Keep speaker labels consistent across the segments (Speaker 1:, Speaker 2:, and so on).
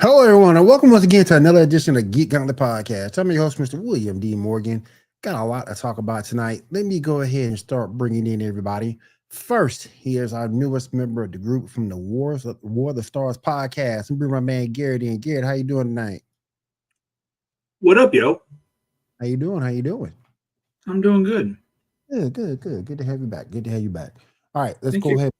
Speaker 1: Hello, everyone, and welcome once again to another edition of Geek Gauntlet Podcast. I'm your host, Mr. William D. Morgan. Got a lot to talk about tonight. Let me go ahead and start bringing in everybody. First, here's our newest member of the group from the War of the Stars podcast. And bring my man Garrett in. Garrett, how you doing tonight?
Speaker 2: What up, yo?
Speaker 1: How you doing?
Speaker 2: I'm doing good.
Speaker 1: Good. Good to have you back. All right, let's go ahead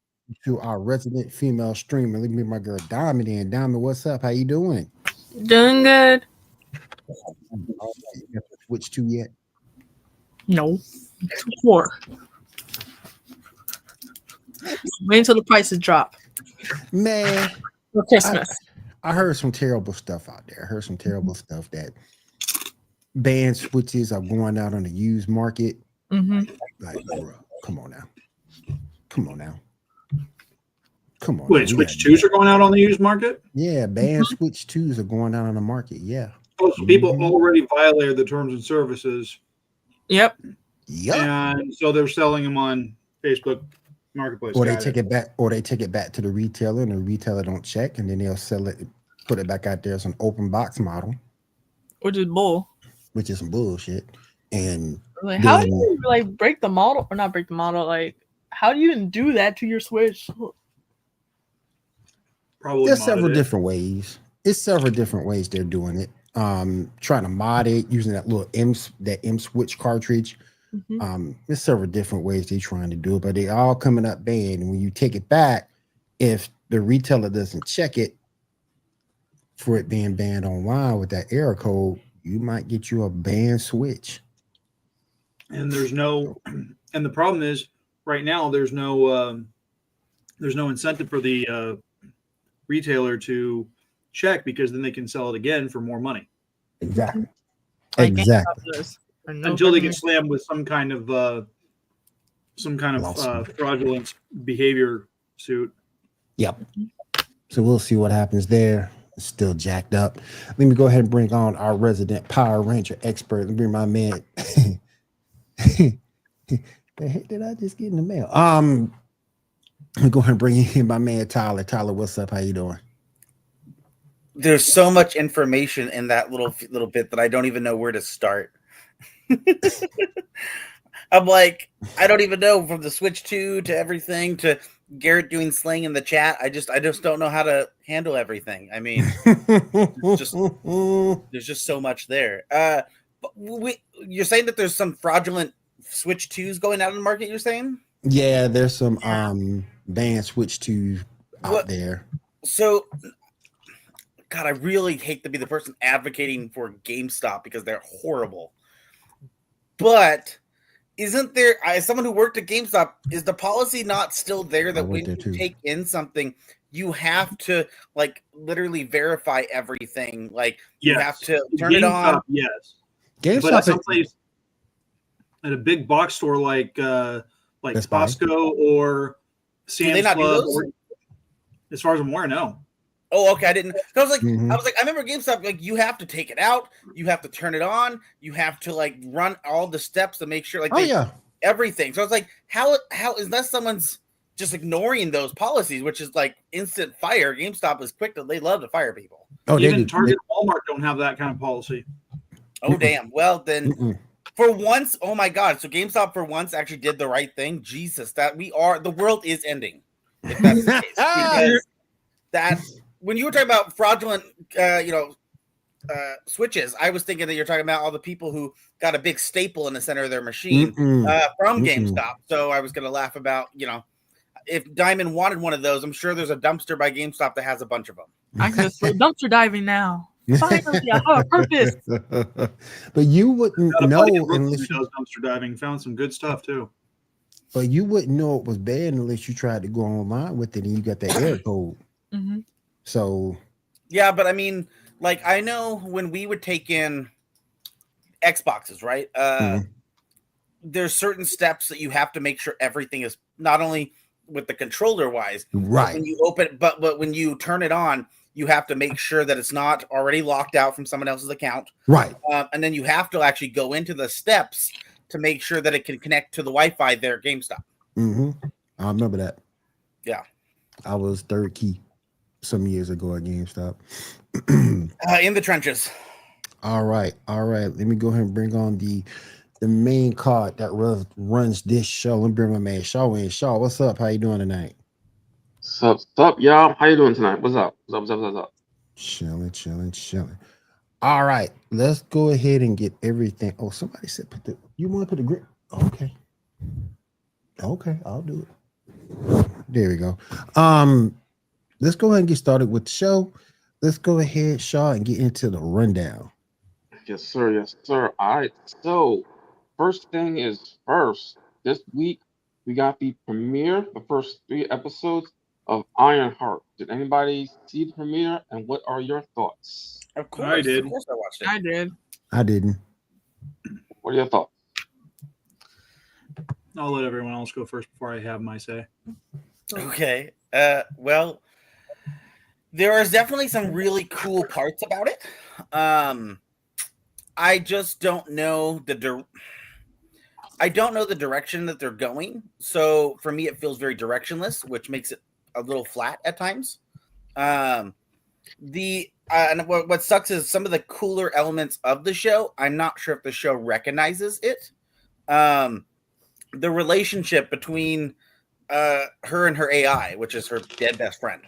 Speaker 1: to our resident female streamer. Let me bring my girl Diamond in. Diamond, what's up? How you doing?
Speaker 3: Doing good.
Speaker 1: You got to switch to yet?
Speaker 3: No. 4. Wait until the prices drop.
Speaker 1: Man,
Speaker 3: For Christmas.
Speaker 1: I heard some terrible stuff out there. I heard some terrible stuff that band switches are going out on the used market.
Speaker 3: Mm-hmm.
Speaker 1: Like, bro, come on now.
Speaker 2: Wait, Switch 2s are going out on the used market?
Speaker 1: Yeah, band Switch 2s are going out on the market. Yeah.
Speaker 2: Oh, so people already violated the terms and services.
Speaker 3: Yep.
Speaker 2: And so they're selling them on Facebook Marketplace.
Speaker 1: Or they take it back to the retailer, and the retailer don't check, and then they'll sell it, put it back out there as an open box model.
Speaker 3: Which is bull.
Speaker 1: Which is some bullshit. And
Speaker 3: like, how do you like break the model or not break the model? Like, how do you even do that to your Switch?
Speaker 2: Probably
Speaker 1: there's several different ways. It's several different ways they're doing it. Trying to mod it using that little M switch cartridge. There's several different ways they're trying to do it, but they all coming up banned. And when you take it back, if the retailer doesn't check it for it being banned online with that error code, you might get you a banned Switch.
Speaker 2: And and the problem is right now there's no incentive for the retailer to check, because then they can sell it again for more money.
Speaker 1: Exactly.
Speaker 3: Like
Speaker 2: Until they get slammed with some kind of fraudulent behavior suit.
Speaker 1: Yep. So we'll see what happens there. It's still jacked up. Let me go ahead and bring on our resident Power Ranger expert. Let me bring my man. The heck did I just get in the mail? Let me go ahead and bring in my man Tyler. Tyler, what's up? How you doing?
Speaker 4: There's so much information in that little bit that I don't even know where to start. I'm like, I don't even know, from the Switch 2 to everything to Garrett doing slang in the chat. I just don't know how to handle everything. I mean, there's just so much there. You're saying that there's some fraudulent Switch 2s going out in the market, you're saying?
Speaker 1: Yeah, there's some banned Switch 2 out there.
Speaker 4: So, God, I really hate to be the person advocating for GameStop because they're horrible. But isn't there, as someone who worked at GameStop, is the policy not still there that when you take in something, you have to like literally verify everything? Like you have to turn it on.
Speaker 2: Yes.
Speaker 1: GameStop,
Speaker 2: but at someplace at a big box store like Costco or Sam's Club, as far as I'm aware, no.
Speaker 4: Oh, okay. I didn't. I was like, I remember GameStop. Like, you have to take it out, you have to turn it on, you have to like run all the steps to make sure, like, everything. So I was like, how unless someone's just ignoring those policies, which is like instant fire. GameStop is quick they love to fire people.
Speaker 2: Oh, even Target, Walmart don't have that kind of policy.
Speaker 4: Oh, damn. Well, then. For once, oh my God! So GameStop for once actually did the right thing. Jesus, the world is ending. If that's the case, because that's when you were talking about fraudulent, switches. I was thinking that you're talking about all the people who got a big staple in the center of their machine from GameStop. So I was going to laugh about, if Diamond wanted one of those, I'm sure there's a dumpster by GameStop that has a bunch of them.
Speaker 3: I can just go dumpster diving now. Finally, I have a purpose.
Speaker 1: But you wouldn't know unless
Speaker 2: you does dumpster diving. Found some good stuff too.
Speaker 1: But you wouldn't know it was bad unless you tried to go online with it and you got that error code. So
Speaker 4: yeah, but I mean, like, I know when we would take in Xboxes, right? There's certain steps that you have to make sure everything is not only with the controller wise,
Speaker 1: right?
Speaker 4: When you open it, but when you turn it on, you have to make sure that it's not already locked out from someone else's account.
Speaker 1: Right.
Speaker 4: And then you have to actually go into the steps to make sure that it can connect to the Wi-Fi there at GameStop.
Speaker 1: I remember that.
Speaker 4: Yeah.
Speaker 1: I was third key. some years ago at GameStop.
Speaker 4: In the trenches.
Speaker 1: All right. Let me go ahead and bring on the main card that runs this show. Let me bring my man Shaw in. Shaw, what's up? How you doing tonight?
Speaker 5: Sup, y'all? How you doing tonight? What's up? What's up?
Speaker 1: Chilling. All right, let's go ahead and get everything. Oh, somebody said you want to put the grip? Okay, I'll do it. There we go. Let's go ahead and get started with the show. Let's go ahead, Shaw, and get into the rundown.
Speaker 5: Yes, sir. All right. So, first thing is first. This week we got the premiere, the first 3 episodes of IronHeart. Did anybody see the premiere, and what are your thoughts?
Speaker 4: Of course,
Speaker 2: I did.
Speaker 4: Of course, I watched it.
Speaker 3: I did.
Speaker 1: I didn't.
Speaker 5: What are your thoughts?
Speaker 2: I'll let everyone else go first before I have my say.
Speaker 4: Okay. Well, there is definitely some really cool parts about it. I just don't know I don't know the direction that they're going. So for me, it feels very directionless, which makes it a little flat at times. And what sucks is some of the cooler elements of the show, I'm not sure if the show recognizes it. The relationship between her and her AI, which is her dead best friend.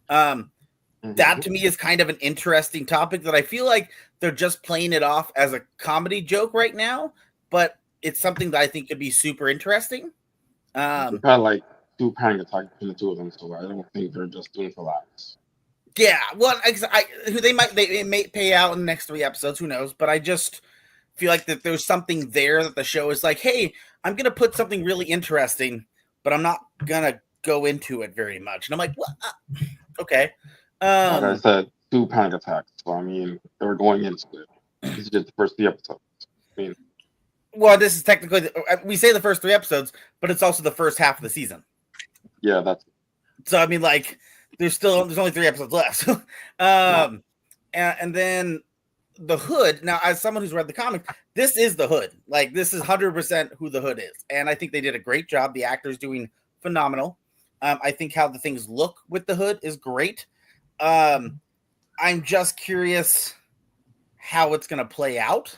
Speaker 4: That to me is kind of an interesting topic that I feel like they're just playing it off as a comedy joke right now, but it's something that I think could be super interesting.
Speaker 5: We've had like 2 panic attacks between the 2 of them, so I don't think they're just doing it for laughs.
Speaker 4: Yeah, well, they may pay out in the next 3 episodes, who knows? But I just feel like that there's something there that the show is like, hey, I'm gonna put something really interesting, but I'm not gonna go into it very much. And I'm like, what? Okay.
Speaker 5: Like I said, 2 panic attacks. So I mean, they were going into it. This is just the first 3 episodes. I mean,
Speaker 4: well, this is technically we say the first 3 episodes, but it's also the first half of the season.
Speaker 5: yeah, that's
Speaker 4: So I mean, like, there's only 3 episodes left. And then the Hood. Now, as someone who's read the comic, this is the Hood. Like, this is 100% who the Hood is, and I think they did a great job. The actor's doing phenomenal. I think how the things look with the Hood is great. I'm just curious how it's going to play out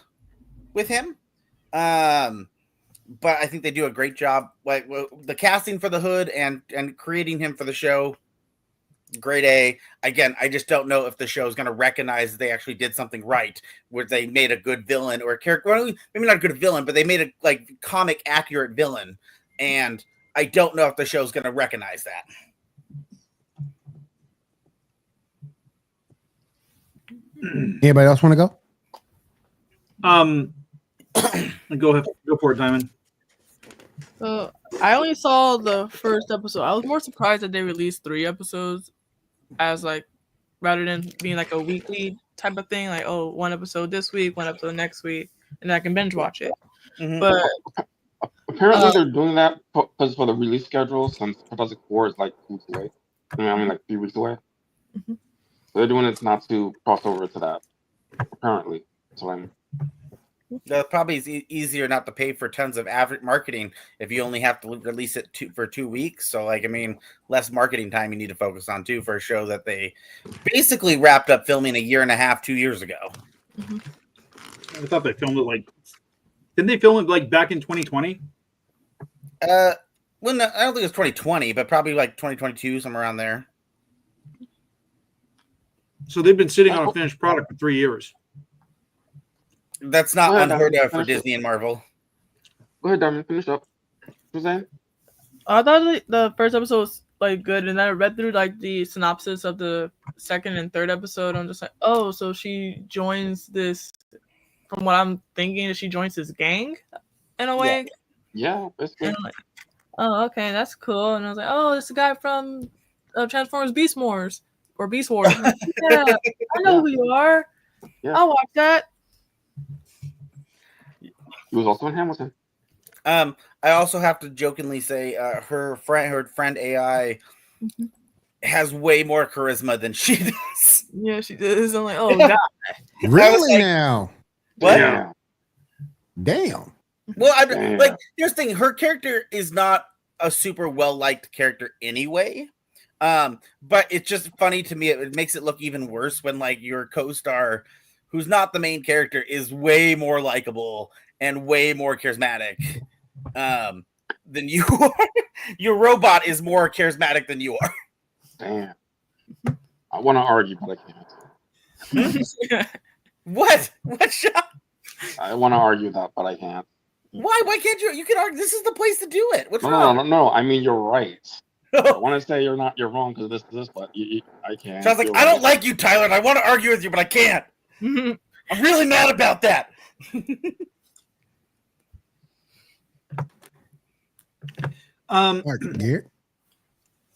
Speaker 4: with him. But I think they do a great job. Like the casting for the Hood and creating him for the show, grade A. Again, I just don't know if the show is going to recognize they actually did something right, where they made a good villain or a character. Well, maybe not a good villain, but they made a like comic accurate villain, and I don't know if the show is going to recognize that.
Speaker 1: Anybody else want to go?
Speaker 2: Go ahead, go for it, Diamond.
Speaker 3: I only saw the first episode. I was more surprised that they released 3 episodes as like rather than being like a weekly type of thing. Like, oh, 1 episode this week, 1 episode next week, and I can binge watch it.
Speaker 4: Mm-hmm.
Speaker 3: But
Speaker 5: apparently they're doing that because for the release schedule, since Fantastic 4 is like 2 weeks away. I mean, like 3 weeks away.
Speaker 3: Mm-hmm.
Speaker 5: So they're doing it not to cross over to that. Apparently, so I'm.
Speaker 4: Probably is easier not to pay for tons of average marketing if you only have to release it for 2 weeks. So, like, I mean, less marketing time you need to focus on too for a show that they basically wrapped up filming 1.5 years, 2 years ago.
Speaker 3: Mm-hmm.
Speaker 2: I thought they filmed it like. Didn't they film it like back in 2020?
Speaker 4: Well, no, I don't think it was 2020, but probably like 2022, somewhere around there.
Speaker 2: So they've been sitting on a finished product for 3 years.
Speaker 4: That's not unheard of for Disney and Marvel.
Speaker 5: Go ahead, Diamond. Finish up. What was that?
Speaker 3: I thought the first episode was like good, and then I read through like the synopsis of the 2nd and 3rd episode. I'm just like, oh, so she joins this. From what I'm thinking, she joins this gang in a way.
Speaker 5: Yeah, basically.
Speaker 3: And I'm like, oh, okay, that's cool. And I was like, oh, it's the guy from Transformers Beast Wars. Like, yeah, I know who you are.
Speaker 5: Yeah.
Speaker 3: I'll watch that.
Speaker 5: He was also in Hamilton.
Speaker 4: I also have to jokingly say her friend AI has way more charisma than she does.
Speaker 3: Yeah, she does. I'm like, oh god.
Speaker 1: Really
Speaker 4: like,
Speaker 1: now?
Speaker 4: What?
Speaker 5: Yeah.
Speaker 1: Damn.
Speaker 4: Well,
Speaker 5: Damn.
Speaker 4: here's the thing. Her character is not a super well-liked character anyway. But it's just funny to me. It makes it look even worse when like your co-star, who's not the main character, is way more likable and way more charismatic than you are. Your robot is more charismatic than you are.
Speaker 5: Damn. I want to argue, but I can't.
Speaker 4: What? What, Sean?
Speaker 5: I want to argue that, but I can't.
Speaker 4: Why? Why can't you? You can argue. This is the place to do it. What's
Speaker 5: No,
Speaker 4: wrong?
Speaker 5: no. I mean, you're right. I want to say you're wrong because this, but I can't.
Speaker 4: Sean's like, I don't like you, Tyler, and I want to argue with you, but I can't. I'm really mad about that.
Speaker 1: Garrett?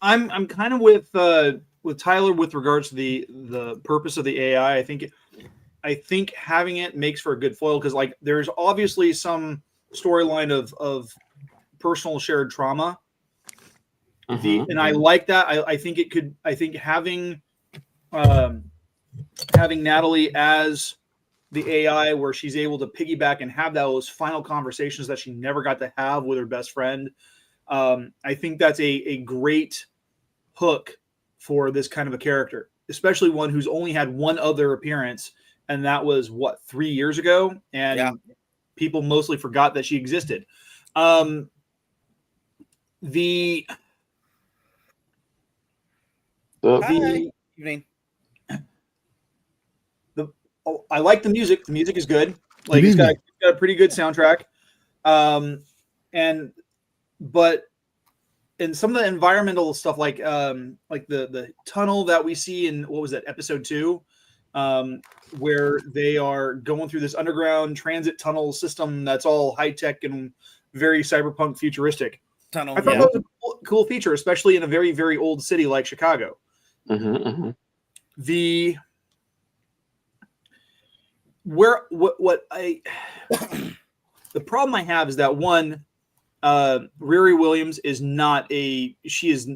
Speaker 2: I'm kind of with Tyler with regards to the purpose of the AI. I think having it makes for a good foil because like there's obviously some storyline of personal shared trauma. And I like that. I think having Natalie as the AI where she's able to piggyback and have those final conversations that she never got to have with her best friend. I think that's a great hook for this kind of a character, especially one who's only had one other appearance. And that was 3 years ago. And people mostly forgot that she existed. I like the music. The music is good. Like it's got a pretty good soundtrack. But some of the environmental stuff, like the tunnel that we see in what was that episode 2, where they are going through this underground transit tunnel system that's all high tech and very cyberpunk futuristic.
Speaker 4: Tunnel.
Speaker 2: I thought that was a cool feature, especially in a very, very old city like Chicago. The problem I have is that one, Riri Williams is she's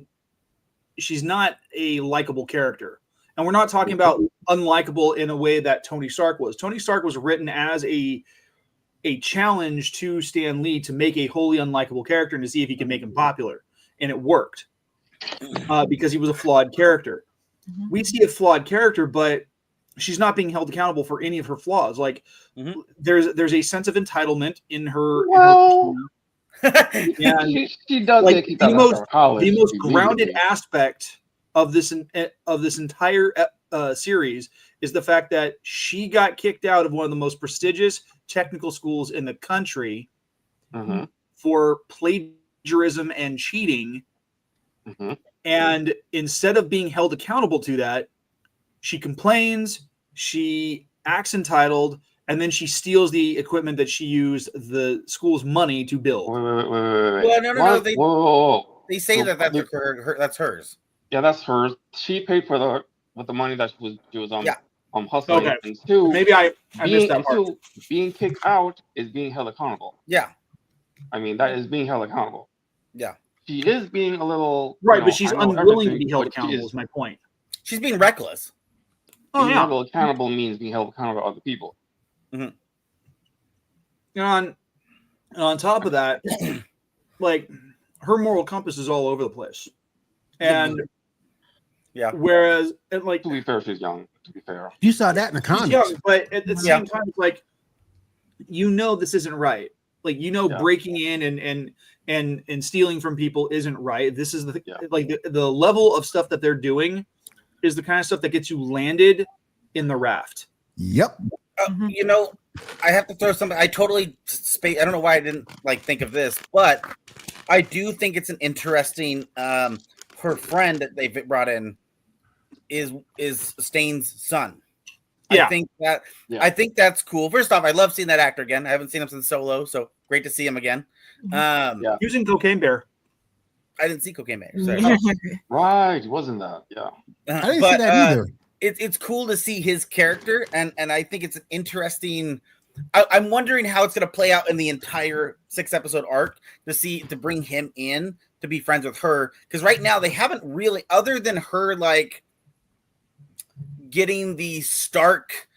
Speaker 2: not a likable character, and we're not talking about unlikable in a way that Tony Stark was. Tony Stark was written as a challenge to Stan Lee to make a wholly unlikable character and to see if he could make him popular, and it worked because he was a flawed character. We see a flawed character, but she's not being held accountable for any of her flaws. Like there's a sense of entitlement in her. And
Speaker 5: she does
Speaker 2: like
Speaker 5: it.
Speaker 2: The most grounded aspect of this entire series is the fact that she got kicked out of one of the most prestigious technical schools in the country for plagiarism and cheating. And instead of being held accountable to that, she complains, she acts entitled, and then she steals the equipment that she used the school's money to build.
Speaker 5: Wait.
Speaker 4: Well, no. They say that's hers.
Speaker 5: Yeah, that's hers. She paid for with the money that she was hustling.
Speaker 2: Okay.
Speaker 5: And two,
Speaker 2: maybe I missed that part.
Speaker 5: Two, being kicked out is being held accountable.
Speaker 4: Yeah.
Speaker 5: I mean, that is being held accountable.
Speaker 4: Yeah.
Speaker 5: She is being a little
Speaker 2: but she's unwilling to be held accountable. Is my point.
Speaker 4: She's being reckless.
Speaker 5: Being held accountable means being held accountable to other people.
Speaker 2: And on top of that, like her moral compass is all over the place. And whereas, like,
Speaker 5: to be fair, she's young. To be fair,
Speaker 1: you saw that in the comics.
Speaker 2: Young, but at the same time, it's like this isn't right. Like breaking in and stealing from people isn't right. This is the level of stuff that they're doing is the kind of stuff that gets you landed in the raft.
Speaker 1: Yep.
Speaker 4: I have to throw something. I totally I don't know why I didn't think of this, but I do think it's an interesting. Her friend that they brought in is Stain's son.
Speaker 2: Yeah.
Speaker 4: I think that's cool. First off, I love seeing that actor again. I haven't seen him since Solo, so great to see him again.
Speaker 2: Using Cocaine Bear.
Speaker 4: I didn't see Cocaine Bear. Sorry.
Speaker 5: Right, wasn't that? Yeah.
Speaker 1: I didn't see that either.
Speaker 4: It's cool to see his character, and I think it's an interesting. I'm wondering how it's going to play out in the entire 6-episode arc to bring him in to be friends with her, because right now they haven't really, other than her getting the Stark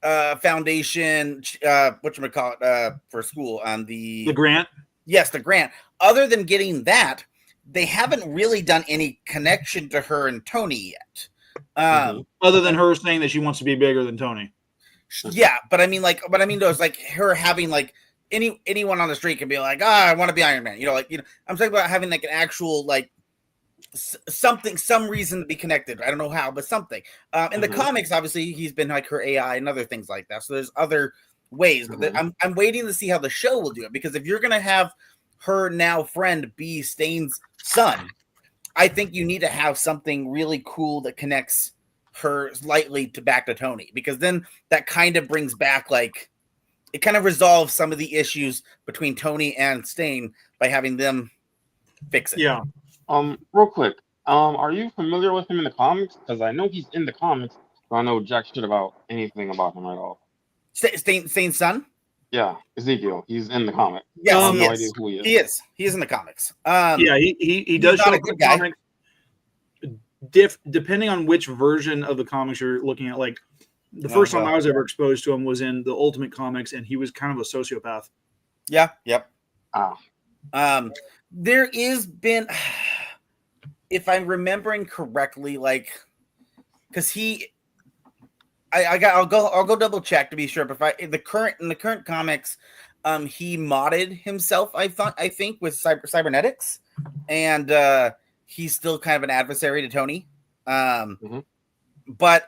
Speaker 4: Foundation whatchamacallit for school on the
Speaker 2: grant.
Speaker 4: Yes, the grant. Other than getting that, they haven't really done any connection to her and Tony yet.
Speaker 2: Other than her saying that she wants to be bigger than Tony.
Speaker 4: Yeah, but I mean, though, it's like her having like anyone on the street can be like, I want to be Iron Man. I'm talking about having like an actual like something, some reason to be connected. I don't know how, but something. In the comics, obviously, he's been like her AI and other things like that. So there's other ways, but I'm waiting to see how the show will do it, because if you're gonna have her now friend be Stane's son, I think you need to have something really cool that connects her lightly back to Tony, because then that kind of brings back, like, it kind of resolves some of the issues between Tony and Stane by having them fix it.
Speaker 2: Yeah.
Speaker 5: Real quick, are you familiar with him in the comics? Because I know he's in the comics, but I know jack shit about anything about him at all.
Speaker 4: Stane's son?
Speaker 5: Yeah, Ezekiel. He's in the comic.
Speaker 4: Yes,
Speaker 5: I have no idea who he is.
Speaker 4: He is in the comics.
Speaker 2: Yeah, he does
Speaker 4: not
Speaker 2: show
Speaker 4: a
Speaker 2: up in
Speaker 4: good
Speaker 2: the
Speaker 4: guy.
Speaker 2: comics. Depending on which version of the comics you're looking at, like the first time I was ever exposed to him was in the Ultimate Comics, and he was kind of a sociopath.
Speaker 4: Yeah. Yep.
Speaker 5: Ah.
Speaker 4: There is been, if I'm remembering correctly, like, because I'll go double check to be sure. But in the current comics, he modded himself. I think with cybernetics, and he's still kind of an adversary to Tony. But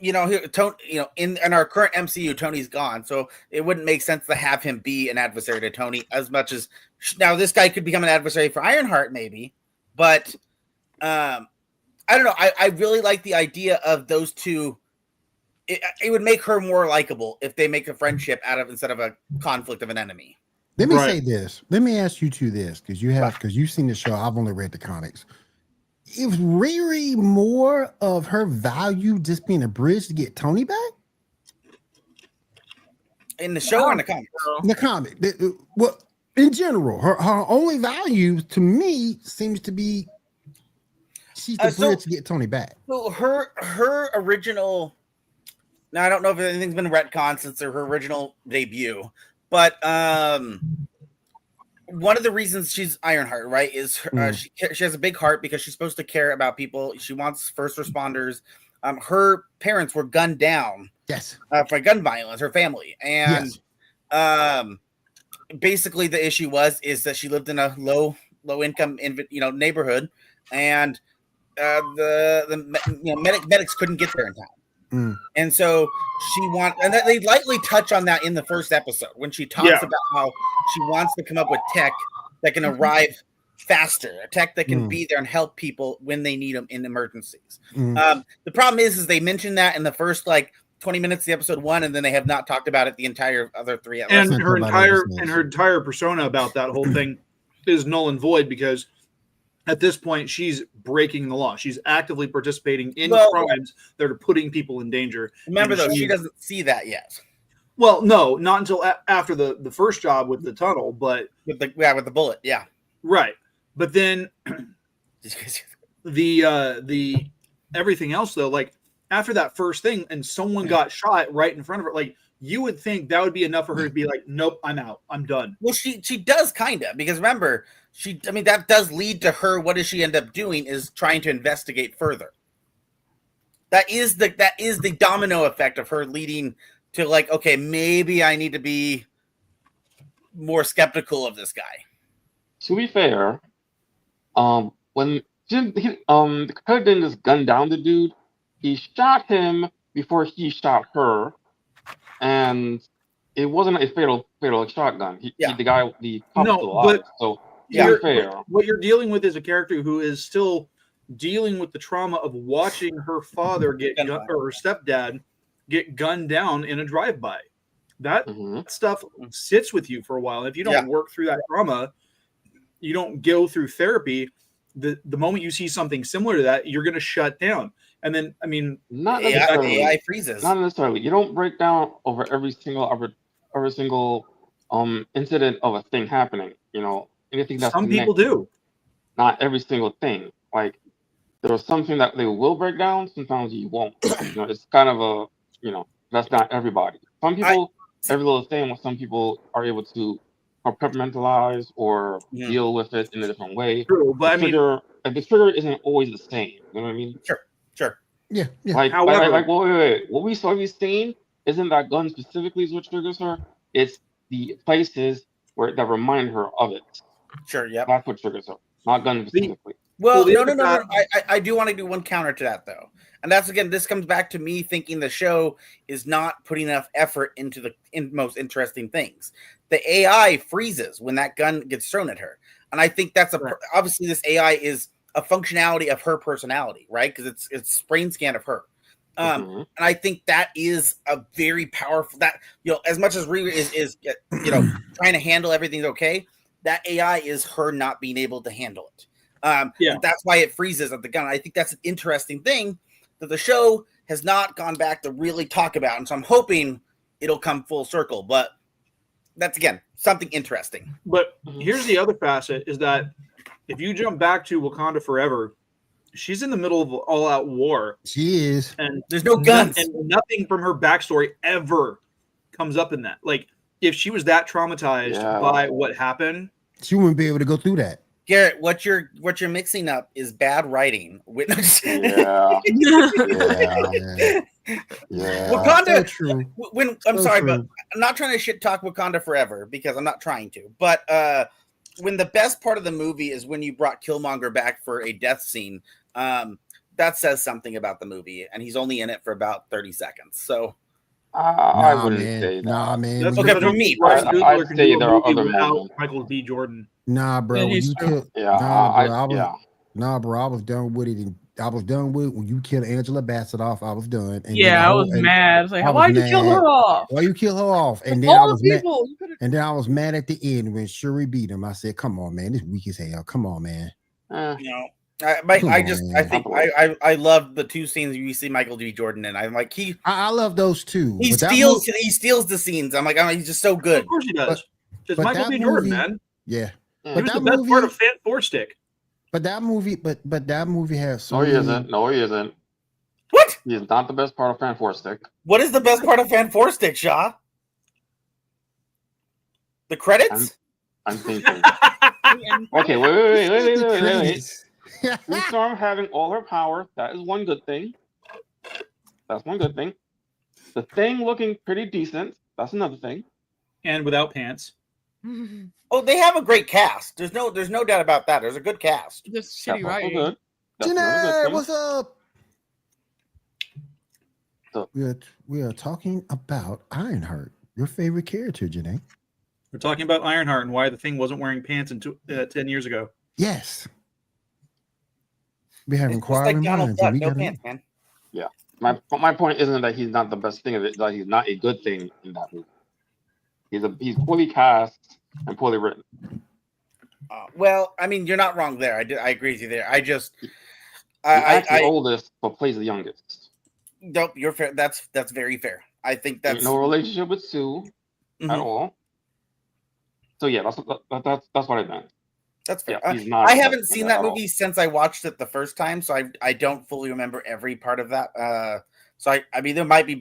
Speaker 4: in our current MCU, Tony's gone, so it wouldn't make sense to have him be an adversary to Tony as much as now. This guy could become an adversary for IronHeart, maybe, but I don't know. I really like the idea of those two. It would make her more likable if they make a friendship out of, instead of a conflict of an enemy.
Speaker 1: Let me say this. Let me ask you two this, because you've seen the show. I've only read the comics. Is Riri more of her value just being a bridge to get Tony back?
Speaker 4: In the show or in the comics?
Speaker 1: In the comic. Well, in general, her only value to me seems to be she's the bridge to get Tony back.
Speaker 4: So her original. Now I don't know if anything's been retconned since her original debut, but one of the reasons she's Ironheart, right, is she has a big heart because she's supposed to care about people. She wants first responders. Her parents were gunned down.
Speaker 1: Yes.
Speaker 4: For gun violence, her family, and basically the issue is that she lived in a low income neighborhood, and the medics couldn't get there in time. And so and they lightly touch on that in the first episode when she talks about how she wants to come up with tech that can arrive faster, a tech that can be there and help people when they need them in emergencies. The problem is they mentioned that in the first 20 minutes of the episode 1, and then they have not talked about it the entire other 3 episodes.
Speaker 2: And her entire persona about that whole thing is null and void, because at this point, she's breaking the law. She's actively participating in crimes that are putting people in danger.
Speaker 4: Remember, though, she doesn't see that yet.
Speaker 2: Well, no, not until after the first job with the tunnel, but
Speaker 4: with the bullet, yeah,
Speaker 2: right. But then the everything else, though, after that first thing, and someone got shot right in front of her, you would think that would be enough for her to be like, nope, I'm out, I'm done.
Speaker 4: Well, she does kind of, because remember, that does lead to her. What does she end up doing is trying to investigate further. That is the domino effect of her leading to okay, maybe I need to be more skeptical of this guy.
Speaker 5: To be fair, when the killer didn't just gun down the dude, he shot him before he shot her, and it wasn't a fatal shotgun. The cop was alive. So fair.
Speaker 2: What you're dealing with is a character who is still dealing with the trauma of watching her father or her stepdad get gunned down in a drive-by. That stuff sits with you for a while. If you don't work through that trauma, you don't go through therapy. The moment you see something similar to that, you're going to shut down. And then,
Speaker 5: not necessarily.
Speaker 4: AI freezes.
Speaker 5: Not necessarily. You don't break down over every single incident of a thing happening. Anything that's
Speaker 2: some people do.
Speaker 5: Not every single thing. There's something that they will break down. Sometimes you won't. It's kind of that's not everybody. Some people, every little thing, some people are able to compartmentalize or
Speaker 4: Yeah.
Speaker 5: deal with it in a different way.
Speaker 2: True, but I mean,
Speaker 5: The trigger isn't always the same. You know what I mean?
Speaker 4: Sure.
Speaker 1: Yeah.
Speaker 2: However-
Speaker 5: wait. What we saw these saying isn't that gun specifically is what triggers her. It's the places that remind her of it.
Speaker 4: Sure. Yep.
Speaker 5: That's what triggers her, not gun specifically.
Speaker 4: Well,
Speaker 2: Well,
Speaker 4: no. I do want to do one counter to that, though. And that's, again, this comes back to me thinking the show is not putting enough effort into the most interesting things. The AI freezes when that gun gets thrown at her. And I think that's obviously this AI is a functionality of her personality, right? Because it's brain scan of her. And I think that is a very powerful, that, as much as Riri is trying to handle everything okay, that AI is her not being able to handle it. That's why it freezes at the gun. I think that's an interesting thing that the show has not gone back to really talk about. And so I'm hoping it'll come full circle. But that's, again, something interesting.
Speaker 2: But here's the other facet is that if you jump back to Wakanda Forever, she's in the middle of all-out war.
Speaker 1: She is.
Speaker 2: And
Speaker 4: there's no guns.
Speaker 2: And nothing from her backstory ever comes up in that. Like, if she was that traumatized by what happened,
Speaker 1: she wouldn't be able to go through that.
Speaker 4: Garrett, what you're mixing up is bad writing.
Speaker 5: Yeah.
Speaker 4: Wakanda.
Speaker 1: So true.
Speaker 4: I'm sorry, but I'm not trying to shit talk Wakanda Forever because I'm not trying to. But when the best part of the movie is when you brought Killmonger back for a death scene, that says something about the movie, and he's only in it for about 30 seconds. So.
Speaker 5: I wouldn't say that.
Speaker 1: Nah, man.
Speaker 2: That's
Speaker 4: okay for me.
Speaker 5: I'd say there are other moments.
Speaker 2: Michael B. Jordan.
Speaker 1: Nah, bro. When you kill, nah, bro. I was done with it. I was done with it when you killed Angela Bassett off. I was done. And
Speaker 3: I was mad. I was like, why'd you kill her off?
Speaker 1: Why you kill her off? And then I was mad. And then I was mad at the end when Shuri beat him. I said, "Come on, man. This weak as hell. Come on, man."
Speaker 4: I love the two scenes you see Michael B. Jordan in. I'm like,
Speaker 1: I love those two.
Speaker 4: He steals the scenes. I'm like, he's just so good.
Speaker 2: Of course he does. It's Michael B. Jordan, man.
Speaker 1: Yeah.
Speaker 2: He was the best part of Fan Four Stick.
Speaker 1: But that movie has so
Speaker 5: No, he isn't. No, he isn't.
Speaker 4: What?
Speaker 5: He is not the best part of Fan Four Stick.
Speaker 4: What is the best part of Fan Four Stick, Shaw? The credits?
Speaker 5: I'm thinking. Okay, wait. Sue Storm having all her power, that is one good thing. That's one good thing. The Thing looking pretty decent, that's another thing.
Speaker 2: And without pants.
Speaker 4: Oh, they have a great cast. There's no doubt about that. There's a good cast.
Speaker 3: Just shitty writing.
Speaker 5: Good.
Speaker 1: Janae, what's up? So, we are talking about Ironheart, your favorite character, Janae.
Speaker 2: We're talking about Ironheart and why the Thing wasn't wearing pants 10 years ago.
Speaker 1: Yes. We're having
Speaker 4: It's like Donald Duck, no pants, man.
Speaker 5: Yeah. My point isn't that he's not the best thing of it, that he's not a good thing in that movie. He's poorly cast and poorly written.
Speaker 4: Well, I mean, you're not wrong there. I agree with you there.
Speaker 5: He's the oldest, but plays the youngest.
Speaker 4: Nope, you're fair. That's very fair. I think that's
Speaker 5: no relationship with Sue at all. So yeah, that's what I meant.
Speaker 4: That's fair.
Speaker 5: Yeah,
Speaker 4: I haven't seen that movie since I watched it the first time, so I don't fully remember every part of that. So I mean, there might be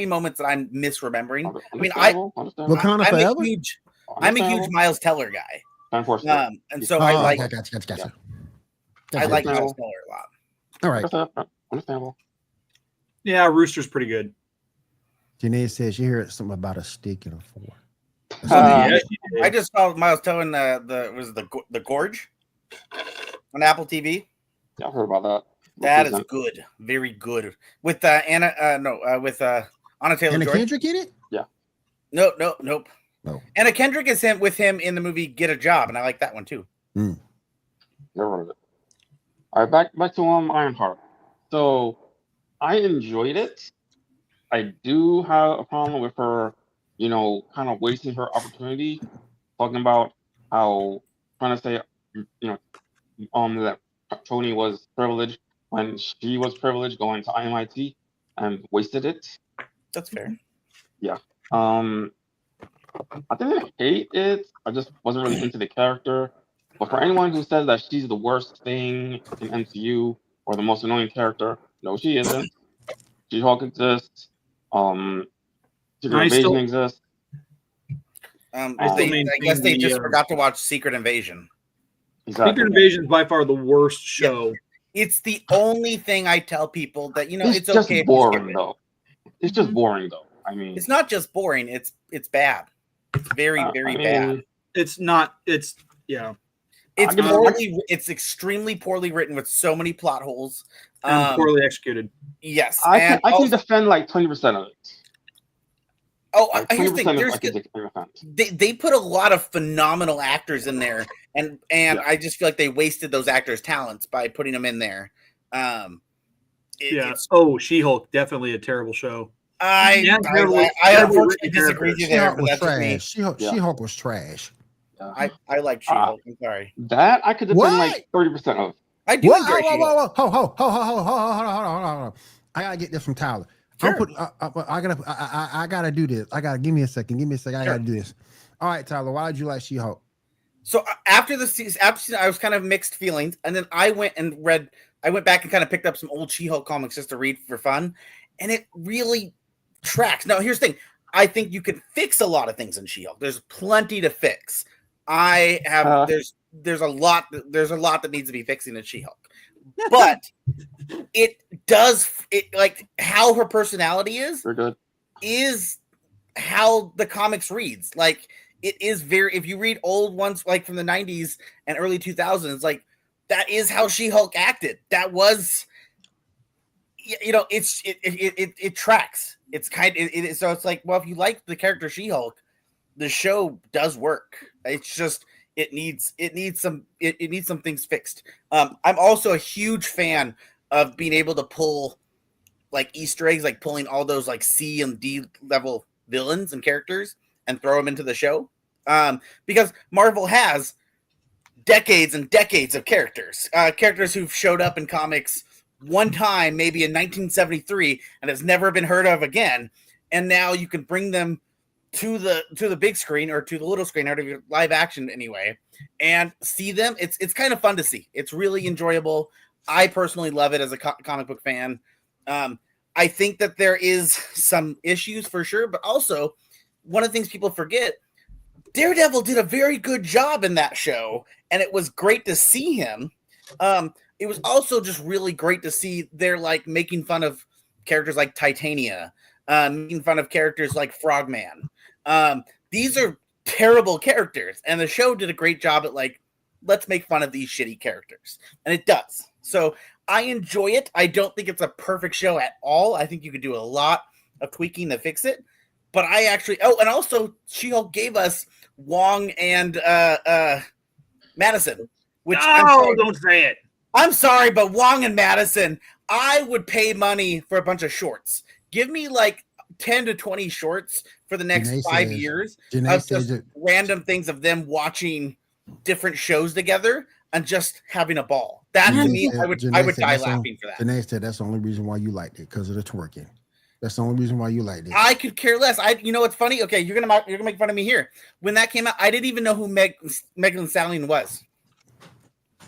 Speaker 4: moments that I'm misremembering. I mean, I'm a huge Miles Teller guy. And so I like
Speaker 1: gotcha.
Speaker 4: I like Miles Teller a lot.
Speaker 1: All right.
Speaker 5: Understandable.
Speaker 2: Yeah, Rooster's pretty good.
Speaker 1: Janae says she heard something about a stick and a fork.
Speaker 4: I just saw Miles Teller in the Gorge on Apple TV.
Speaker 5: Yeah, I've heard about that.
Speaker 4: That is good, very good. With Anna Taylor-Joy.
Speaker 1: Anna Kendrick in it?
Speaker 4: Yeah. Nope. No. Anna Kendrick is with him in the movie Get a Job, and I like that one too.
Speaker 5: Never heard of it. All right, back to Ironheart. So I enjoyed it. I do have a problem with her, kind of wasting her opportunity, talking about how trying to say, that Tony was privileged when she was privileged going to IMIT and wasted it.
Speaker 4: That's fair.
Speaker 5: Yeah. I didn't hate it. I just wasn't really into the character. But for anyone who says that she's the worst thing in MCU or the most annoying character, no, she isn't. She-Hulk exists. Secret Invasion exists.
Speaker 2: I still maintain
Speaker 4: I guess they just
Speaker 2: the,
Speaker 4: forgot to watch Secret Invasion.
Speaker 5: Exactly.
Speaker 2: Secret Invasion is by far the worst show.
Speaker 4: It's the only thing I tell people that
Speaker 5: It's
Speaker 4: it's
Speaker 5: just
Speaker 4: okay. If you skip
Speaker 5: boring
Speaker 4: it.
Speaker 5: though. It's just boring though. I mean,
Speaker 4: It's not just boring. It's bad. It's very very bad.
Speaker 2: It's not. It's yeah.
Speaker 4: It's extremely poorly written with so many plot holes.
Speaker 2: And poorly executed.
Speaker 4: Yes,
Speaker 5: I can defend like 20% of it.
Speaker 4: Oh,
Speaker 5: Like
Speaker 4: here's the
Speaker 5: 20%
Speaker 4: thing. They put a lot of phenomenal actors in there, and I just feel like they wasted those actors' talents by putting them in there.
Speaker 2: She-Hulk, definitely a terrible show.
Speaker 4: I unfortunately disagree with you there.
Speaker 1: She-Hulk was trash. She-Hulk was trash.
Speaker 4: I like She-Hulk. I'm sorry.
Speaker 5: That I could defend like 30% of.
Speaker 4: I do enjoy She-Hulk.
Speaker 1: Hold on. I gotta get this from Tyler.
Speaker 4: Sure.
Speaker 1: I gotta do this. Give me a second. I gotta do this. All right, Tyler. Why did you like She-Hulk?
Speaker 4: So after the season, I was kind of mixed feelings, and then I went back and kind of picked up some old She-Hulk comics just to read for fun, and it really tracks. Now, here's the thing: I think you could fix a lot of things in She-Hulk. There's plenty to fix. There's a lot that needs to be fixing in She-Hulk, but it like how her personality is how the comics reads. Like it is if you read old ones like from the 90s and early 2000s, like that is how She-Hulk acted. That was, it tracks. It's so it's like, well, if you like the character She-Hulk, the show does work. It's just it needs some things fixed. I'm also a huge fan of being able to pull like Easter eggs, like pulling all those like C and D level villains and characters and throw them into the show. Because Marvel has decades and decades of characters who've showed up in comics one time, maybe in 1973, and has never been heard of again. And now you can bring them to the big screen or to the little screen, out of your live action anyway, and see them. It's kind of fun to see. It's really enjoyable. I personally love it as a comic book fan. I think that there is some issues for sure, but also one of the things people forget, Daredevil did a very good job in that show, and it was great to see him. It was also just really great to see they're like making fun of characters like Titania, making fun of characters like Frogman. These are terrible characters, and the show did a great job at like, let's make fun of these shitty characters, and it does. So I enjoy it. I don't think it's a perfect show at all. I think you could do a lot of tweaking to fix it, but I actually. Oh, and also She-Hulk gave us Wong and Madison. Which
Speaker 2: don't say it.
Speaker 4: I'm sorry, but Wong and Madison, I would pay money for a bunch of shorts. Give me like 10 to 20 shorts for the next 5 years of just random things of them watching different shows together and just having a ball. That to me, I would die laughing for that.
Speaker 1: Janae said that's the only reason why you liked it, because of the twerking. That's the only reason why you liked it.
Speaker 4: I could care less. You know what's funny? Okay, you're gonna make fun of me here. When that came out, I didn't even know who Megan Thee Stallion was.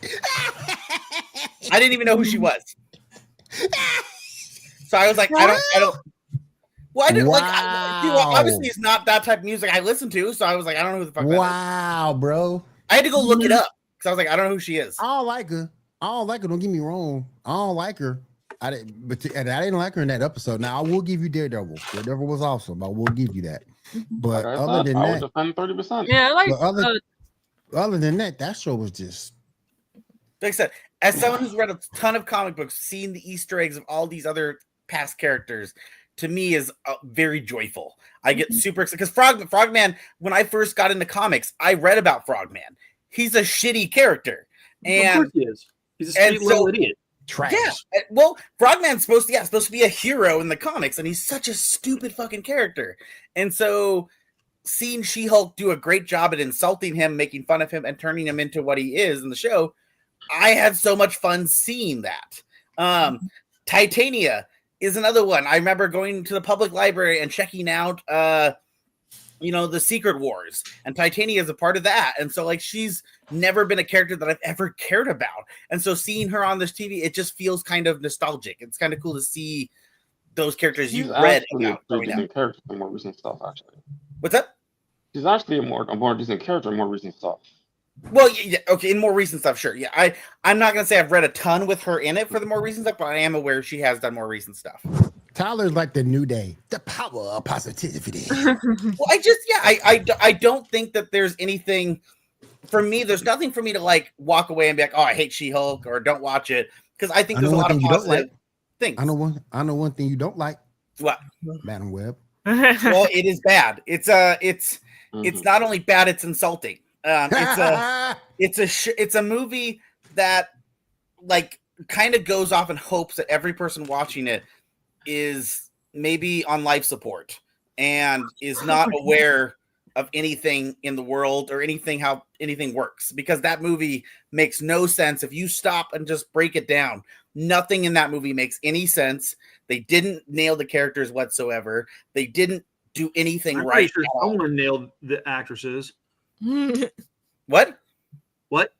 Speaker 4: I didn't even know who she was. So I was like, I don't. Well, I didn't obviously it's not that type of music I listen to, so I was like, I don't know who the fuck that is.
Speaker 1: Wow, bro.
Speaker 4: I had to go look it up because I was like, I don't know who she is.
Speaker 1: I don't like her. Don't get me wrong. I don't like her. I didn't like her in that episode. Now I will give you Daredevil. Daredevil was awesome. I will give you that. But other than that,
Speaker 5: I would defend 30%.
Speaker 3: Yeah, like
Speaker 1: other than that, that show was just.
Speaker 4: Like I said, as someone who's read a ton of comic books, seeing the Easter eggs of all these other past characters, to me is very joyful. I get super excited because Frogman, when I first got into comics, I read about Frogman. He's a shitty character. And
Speaker 2: of course he is. He's a sweet little idiot.
Speaker 1: Trash.
Speaker 4: Yeah. Well, Frogman's supposed to be a hero in the comics, and he's such a stupid fucking character. And so seeing She-Hulk do a great job at insulting him, making fun of him, and turning him into what he is in the show, I had so much fun seeing that. Titania is another one. I remember going to the public library and checking out the Secret Wars, and Titania is a part of that. And so like she's never been a character that I've ever cared about. And so seeing her on this TV, it just feels kind of nostalgic. It's kind of cool to see those characters you've read about growing up.
Speaker 5: Character for more recent stuff, actually.
Speaker 4: What's up?
Speaker 5: she's actually a more decent character in more recent stuff.
Speaker 4: Well, yeah, okay, in more recent stuff, sure. Yeah, I'm not gonna say I've read a ton with her in it for the more recent stuff, but I am aware she has done more recent stuff.
Speaker 1: Tyler's like the New Day, the power of positivity.
Speaker 4: Well, I don't think that there's anything for me. There's nothing for me to like walk away and be like, oh, I hate She-Hulk or don't watch it, because I think there's a lot of positive things.
Speaker 1: I know one thing you don't like.
Speaker 4: What?
Speaker 1: Madam Web.
Speaker 4: Well, it is bad. It's not only bad, it's insulting. It's a movie that like kind of goes off in hopes that every person watching it is maybe on life support and is not aware of anything in the world or how anything works, because that movie makes no sense if you stop and just break it down. Nothing in that movie makes any sense. They didn't nail the characters whatsoever. They didn't do anything right.
Speaker 2: Sure someone nailed the actresses.
Speaker 4: What?
Speaker 2: What?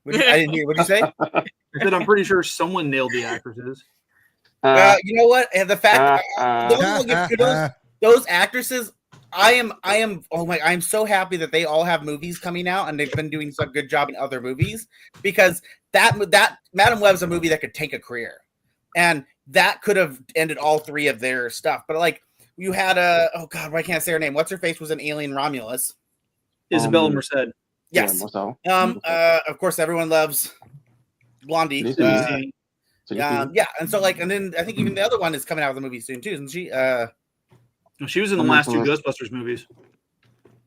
Speaker 4: I didn't hear. What'd you say?
Speaker 2: I said I'm pretty sure someone nailed the actresses.
Speaker 4: You know what? And the fact those actresses, I am so happy that they all have movies coming out and they've been doing such a good job in other movies, because that Madam Web's a movie that could take a career, and that could have ended all three of their stuff. But like you had oh god, I can't say her name. What's her face was an Alien Romulus.
Speaker 2: Isabella Merced.
Speaker 4: Yes. Of course, everyone loves Blondie. Yeah, and so like, and then I think even the other one is coming out with a movie soon too, isn't she?
Speaker 2: She was in the last two Ghostbusters movies.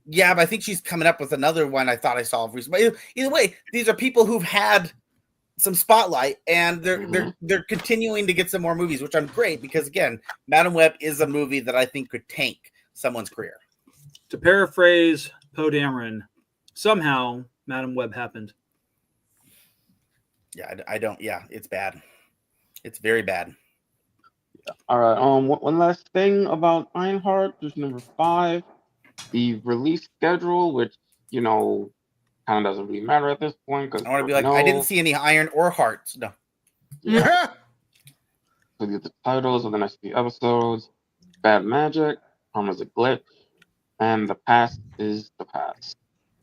Speaker 4: Yeah, but I think she's coming up with another one. I thought I saw recently. But either way, these are people who've had some spotlight, and they're continuing to get some more movies, which I'm great, because again, Madam Web is a movie that I think could tank someone's career.
Speaker 2: To paraphrase Poe Dameron, somehow Madam Web happened.
Speaker 4: Yeah, I don't. Yeah, it's bad. It's very bad.
Speaker 5: All right. One last thing about IronHeart. There's number 5, the release schedule, which kind of doesn't really matter at this point.
Speaker 4: I want to be like, I didn't see any iron or hearts. No.
Speaker 5: Yeah. So these are the titles of the next few episodes: Bad Magic, Karma's a Glitch, and The Past is the Past.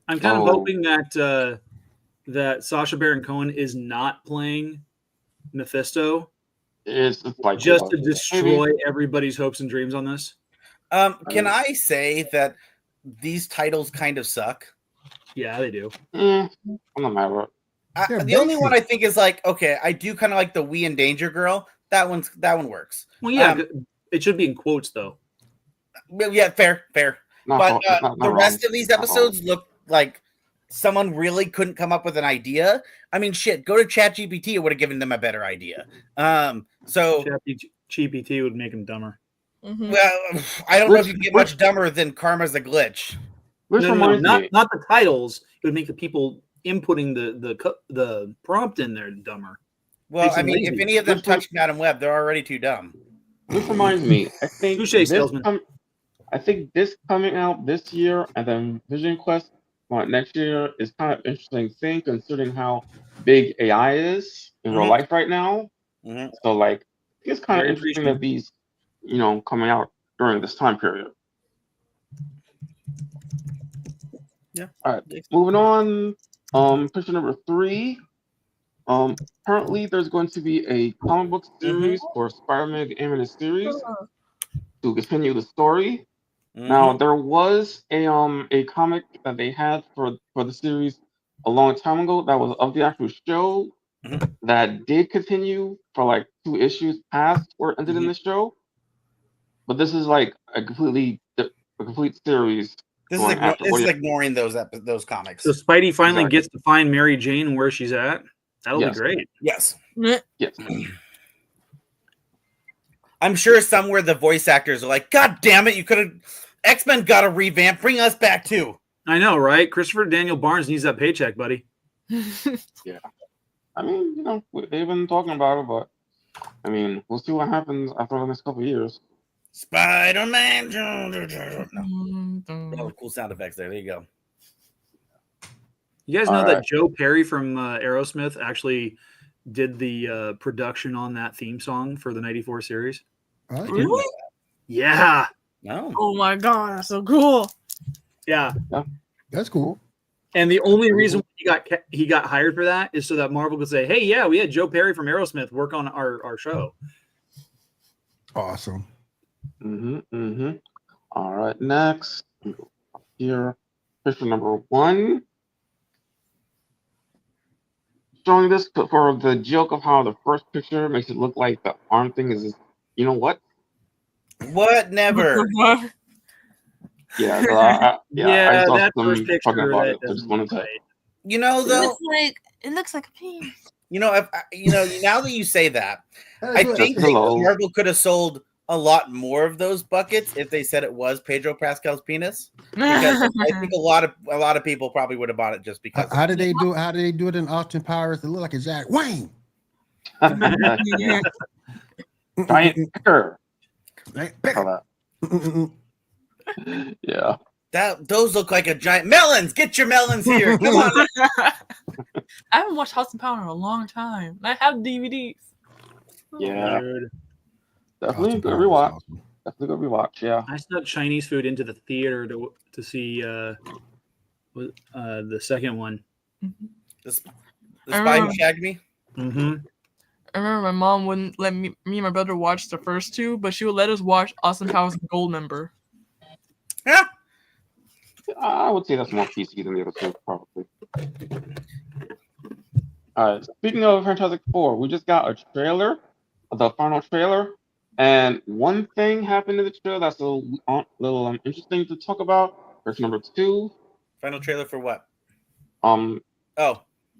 Speaker 2: I'm kind of hoping that that Sacha Baron Cohen is not playing Mephisto.
Speaker 5: It's like
Speaker 2: just to destroy everybody's hopes and dreams on this.
Speaker 4: Can I say that these titles kind of suck?
Speaker 2: Yeah, they do.
Speaker 5: I'm not mad at it.
Speaker 4: The only one I think is like, okay, I do kind of like the We in Danger Girl. That one works.
Speaker 2: Well, yeah, it should be in quotes though.
Speaker 4: Yeah, fair. But the rest of these episodes look like someone really couldn't come up with an idea. I mean, shit, go to ChatGPT. It would have given them a better idea. So
Speaker 2: ChatGPT would make them dumber.
Speaker 3: Mm-hmm.
Speaker 4: Well, I don't know if you can get much dumber than Karma's a Glitch.
Speaker 2: Not the titles. It would make the people inputting the prompt in there dumber.
Speaker 4: Well, I mean, if any of them touch Madam Web, they're already too dumb.
Speaker 5: This reminds me. I think this coming out this year, and then Vision Quest next year is kind of interesting thing, considering how big AI is in real life right now. Mm-hmm. So, like, it's kind of interesting that these, coming out during this time period.
Speaker 4: Yeah.
Speaker 5: All right. Moving on. Picture number 3. Currently, there's going to be a comic book series for Spider-Man animated series to continue the story. Mm-hmm. Now, there was a comic that they had for the series a long time ago that was of the actual show that did continue for like 2 issues past where it ended in the show. But this is like a complete series.
Speaker 4: This is ignoring those comics.
Speaker 2: So Spidey finally gets to find Mary Jane where she's at. That'll be great.
Speaker 4: Yes.
Speaker 5: Yes.
Speaker 4: I'm sure somewhere the voice actors are like, God damn it, you could have X-Men got a revamp. Bring us back too.
Speaker 2: I know, right? Christopher Daniel Barnes needs that paycheck, buddy.
Speaker 5: Yeah. I mean, they've been talking about it, but I mean, we'll see what happens after the next couple of years.
Speaker 4: Spider-Man. No. Cool sound effects there. There you go.
Speaker 2: You guys know that Joe Perry from Aerosmith actually did the production on that theme song for the 94 series?
Speaker 3: Really?
Speaker 2: Yeah.
Speaker 4: No.
Speaker 3: Oh my god, that's so cool.
Speaker 2: Yeah.
Speaker 1: That's cool.
Speaker 2: And the only reason he got hired for that is so that Marvel could say, "Hey, yeah, we had Joe Perry from Aerosmith work on our show."
Speaker 1: Awesome.
Speaker 5: All right, next here, picture number 1. Showing this for the joke of how the first picture makes it look like the arm thing is. You know what?
Speaker 4: What? Never.
Speaker 5: Yeah, so I saw
Speaker 2: that
Speaker 5: some
Speaker 2: first picture
Speaker 5: talking about
Speaker 2: that
Speaker 5: it. I just
Speaker 2: doesn't
Speaker 5: wanted
Speaker 2: look
Speaker 5: to.
Speaker 2: right.
Speaker 4: You know, though.
Speaker 3: It looks like a penis.
Speaker 4: You know, now that you say that, I think that
Speaker 5: Hello.
Speaker 4: Marvel could have sold a lot more of those buckets if they said it was Pedro Pascal's penis. Because I think a lot of people probably would have bought it just because.
Speaker 1: How did they do? How did they do it in Austin Powers? It looked like a Jack Wayne.
Speaker 5: Yeah. Giant picker. Yeah.
Speaker 4: Those look like a giant melons. Get your melons here. Come on.
Speaker 3: I haven't watched House of Power in a long time. I have DVDs.
Speaker 5: Yeah.
Speaker 2: Dude.
Speaker 5: Definitely a
Speaker 1: Austin
Speaker 5: good
Speaker 1: Powers
Speaker 5: rewatch.
Speaker 1: was awesome.
Speaker 5: Definitely a good rewatch. Yeah.
Speaker 2: I snuck Chinese food into the theater to see the second one.
Speaker 4: The spy who shagged me.
Speaker 2: Mm-hmm.
Speaker 3: I remember my mom wouldn't let me and my brother watch the first two, but she would let us watch Austin Powers Goldmember.
Speaker 4: Yeah.
Speaker 5: I would say that's more PC than the other two, probably. All right. Speaking of Fantastic Four, we just got a trailer, the final trailer, and one thing happened in the trailer that's a little interesting to talk about. Verse number 2.
Speaker 4: Final trailer for what?
Speaker 5: Oh,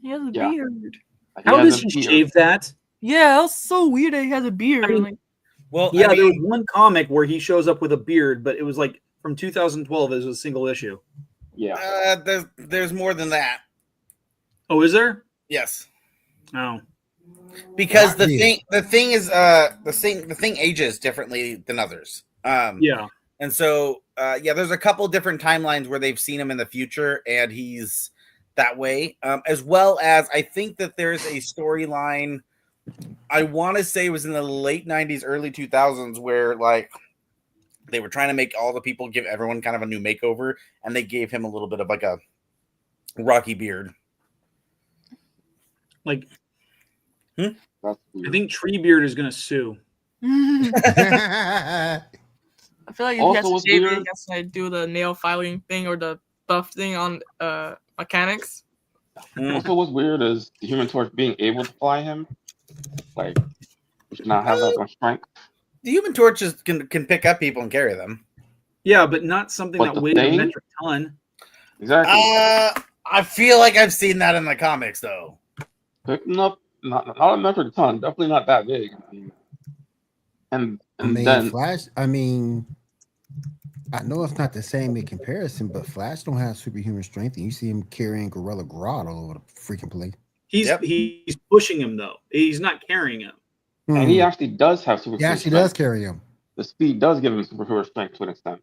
Speaker 3: He has a
Speaker 5: Yeah.
Speaker 3: beard.
Speaker 2: How
Speaker 5: has
Speaker 2: does
Speaker 5: a
Speaker 2: he
Speaker 5: beard.
Speaker 2: shave that?
Speaker 3: Yeah, that was so weird that he has a beard.
Speaker 2: I mean-
Speaker 3: like,
Speaker 4: Well,
Speaker 2: Yeah,
Speaker 4: I
Speaker 2: there was
Speaker 4: mean,
Speaker 2: one comic where he shows up with a beard, but it was like from 2012. It was a single issue.
Speaker 5: Yeah.
Speaker 4: there's more than that.
Speaker 2: Oh, is there?
Speaker 4: Yes.
Speaker 2: Oh,
Speaker 4: Because
Speaker 1: Not
Speaker 4: the
Speaker 1: really.
Speaker 4: thing is the thing ages differently than others.
Speaker 2: yeah.
Speaker 4: And so there's a couple different timelines where they've seen him in the future and he's that way. As well as I think that there's a storyline, I want to say it was in the late 90s, early 2000s, where like they were trying to make all the people give everyone kind of a new makeover, and they gave him a little bit of like a rocky beard.
Speaker 2: Like,
Speaker 5: That's
Speaker 2: I
Speaker 5: weird.
Speaker 2: think Treebeard is going to sue.
Speaker 3: I feel like if he
Speaker 5: Also,
Speaker 3: has to
Speaker 5: what's
Speaker 3: shave it,
Speaker 5: weird-
Speaker 3: he has to like, do the nail filing thing or the buff thing on mechanics.
Speaker 5: Also, what's weird is the Human Torch being able to fly him. Like, we should not have that much strength.
Speaker 4: The Human Torches can pick up people and carry them.
Speaker 2: Yeah, but not something
Speaker 5: But
Speaker 2: that
Speaker 5: the
Speaker 2: weighs a
Speaker 5: thing-
Speaker 2: metric ton.
Speaker 5: Exactly.
Speaker 4: I feel like I've seen that in the comics, though.
Speaker 5: Picking up not a metric ton, definitely not that big. I mean, and then
Speaker 1: Flash. I mean, I know it's not the same in comparison, but Flash don't have superhuman strength, and you see him carrying Gorilla Grodd all over the freaking place.
Speaker 2: He's pushing him though. He's not carrying him.
Speaker 5: and he actually does have super.
Speaker 1: He actually does carry him.
Speaker 5: The speed does give him superhero strength to an extent.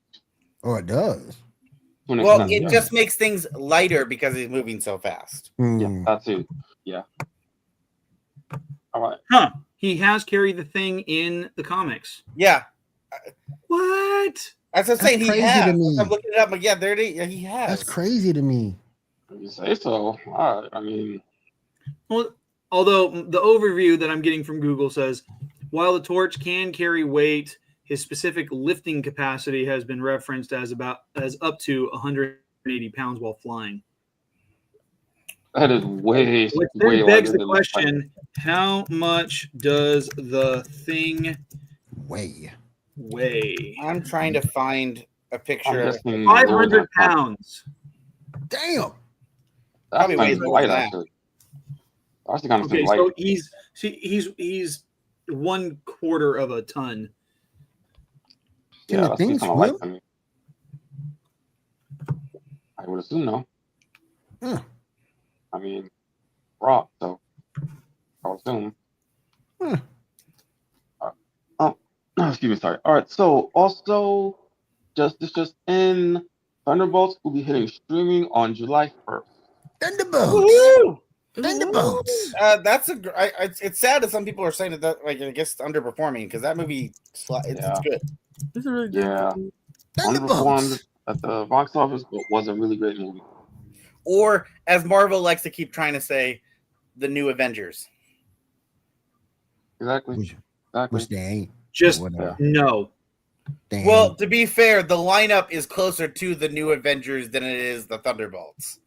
Speaker 1: Oh, it does.
Speaker 5: To an
Speaker 4: Well,
Speaker 5: extent,
Speaker 4: it
Speaker 5: yeah.
Speaker 4: just makes things lighter because he's moving so fast.
Speaker 5: Yeah, that's it. Yeah. All right.
Speaker 2: Huh. He has carried the thing in the comics.
Speaker 4: Yeah.
Speaker 2: What?
Speaker 4: As I'm saying, he
Speaker 1: crazy to
Speaker 4: has.
Speaker 1: me.
Speaker 4: I'm looking it up, but yeah, there it is. Yeah, he has.
Speaker 1: That's crazy to me.
Speaker 5: You say so. All right. I mean,
Speaker 2: Well, although the overview that I'm getting from Google says, while the torch can carry weight, his specific lifting capacity has been referenced as up to 180 pounds while flying.
Speaker 5: that is way,
Speaker 2: Which
Speaker 5: way
Speaker 2: then begs
Speaker 5: lighter
Speaker 2: the
Speaker 5: than
Speaker 2: question: how much does the thing
Speaker 1: Way.
Speaker 2: weigh?
Speaker 4: I'm trying to find a
Speaker 5: I'm
Speaker 4: picture.
Speaker 5: guessing
Speaker 2: 500 pounds.
Speaker 1: Damn.
Speaker 5: That's
Speaker 4: Probably
Speaker 5: kind
Speaker 4: weighs
Speaker 5: of
Speaker 4: more
Speaker 5: light,
Speaker 4: than that.
Speaker 5: actually. That's the kind of
Speaker 2: Okay,
Speaker 5: thing light.
Speaker 2: so he's 1/4 of a ton.
Speaker 1: Can
Speaker 5: Yeah,
Speaker 1: the
Speaker 5: that's
Speaker 1: thing
Speaker 5: kind of light
Speaker 1: swim?
Speaker 5: to me. I would assume no.
Speaker 1: Huh.
Speaker 5: I mean, rock, so I would assume.
Speaker 1: Huh.
Speaker 5: Oh, excuse me, sorry. All right, so also, just in, Thunderbolts will be hitting streaming on July 1st.
Speaker 1: Thunderbolts.
Speaker 4: Woohoo!
Speaker 1: Thunderbolts.
Speaker 4: That's it's sad that some people are saying that like I guess it's underperforming because that movie it's
Speaker 5: Yeah.
Speaker 4: good.
Speaker 3: This is really good.
Speaker 5: Yeah.
Speaker 1: Thunderbolts.
Speaker 5: at the box office, but was a really great movie.
Speaker 4: Or, as Marvel likes to keep trying to say, the new Avengers.
Speaker 5: Exactly.
Speaker 1: Which they ain't.
Speaker 2: Just
Speaker 1: Whatever.
Speaker 2: no.
Speaker 1: They
Speaker 4: Well,
Speaker 1: ain't.
Speaker 4: to be fair, the lineup is closer to the new Avengers than it is the Thunderbolts.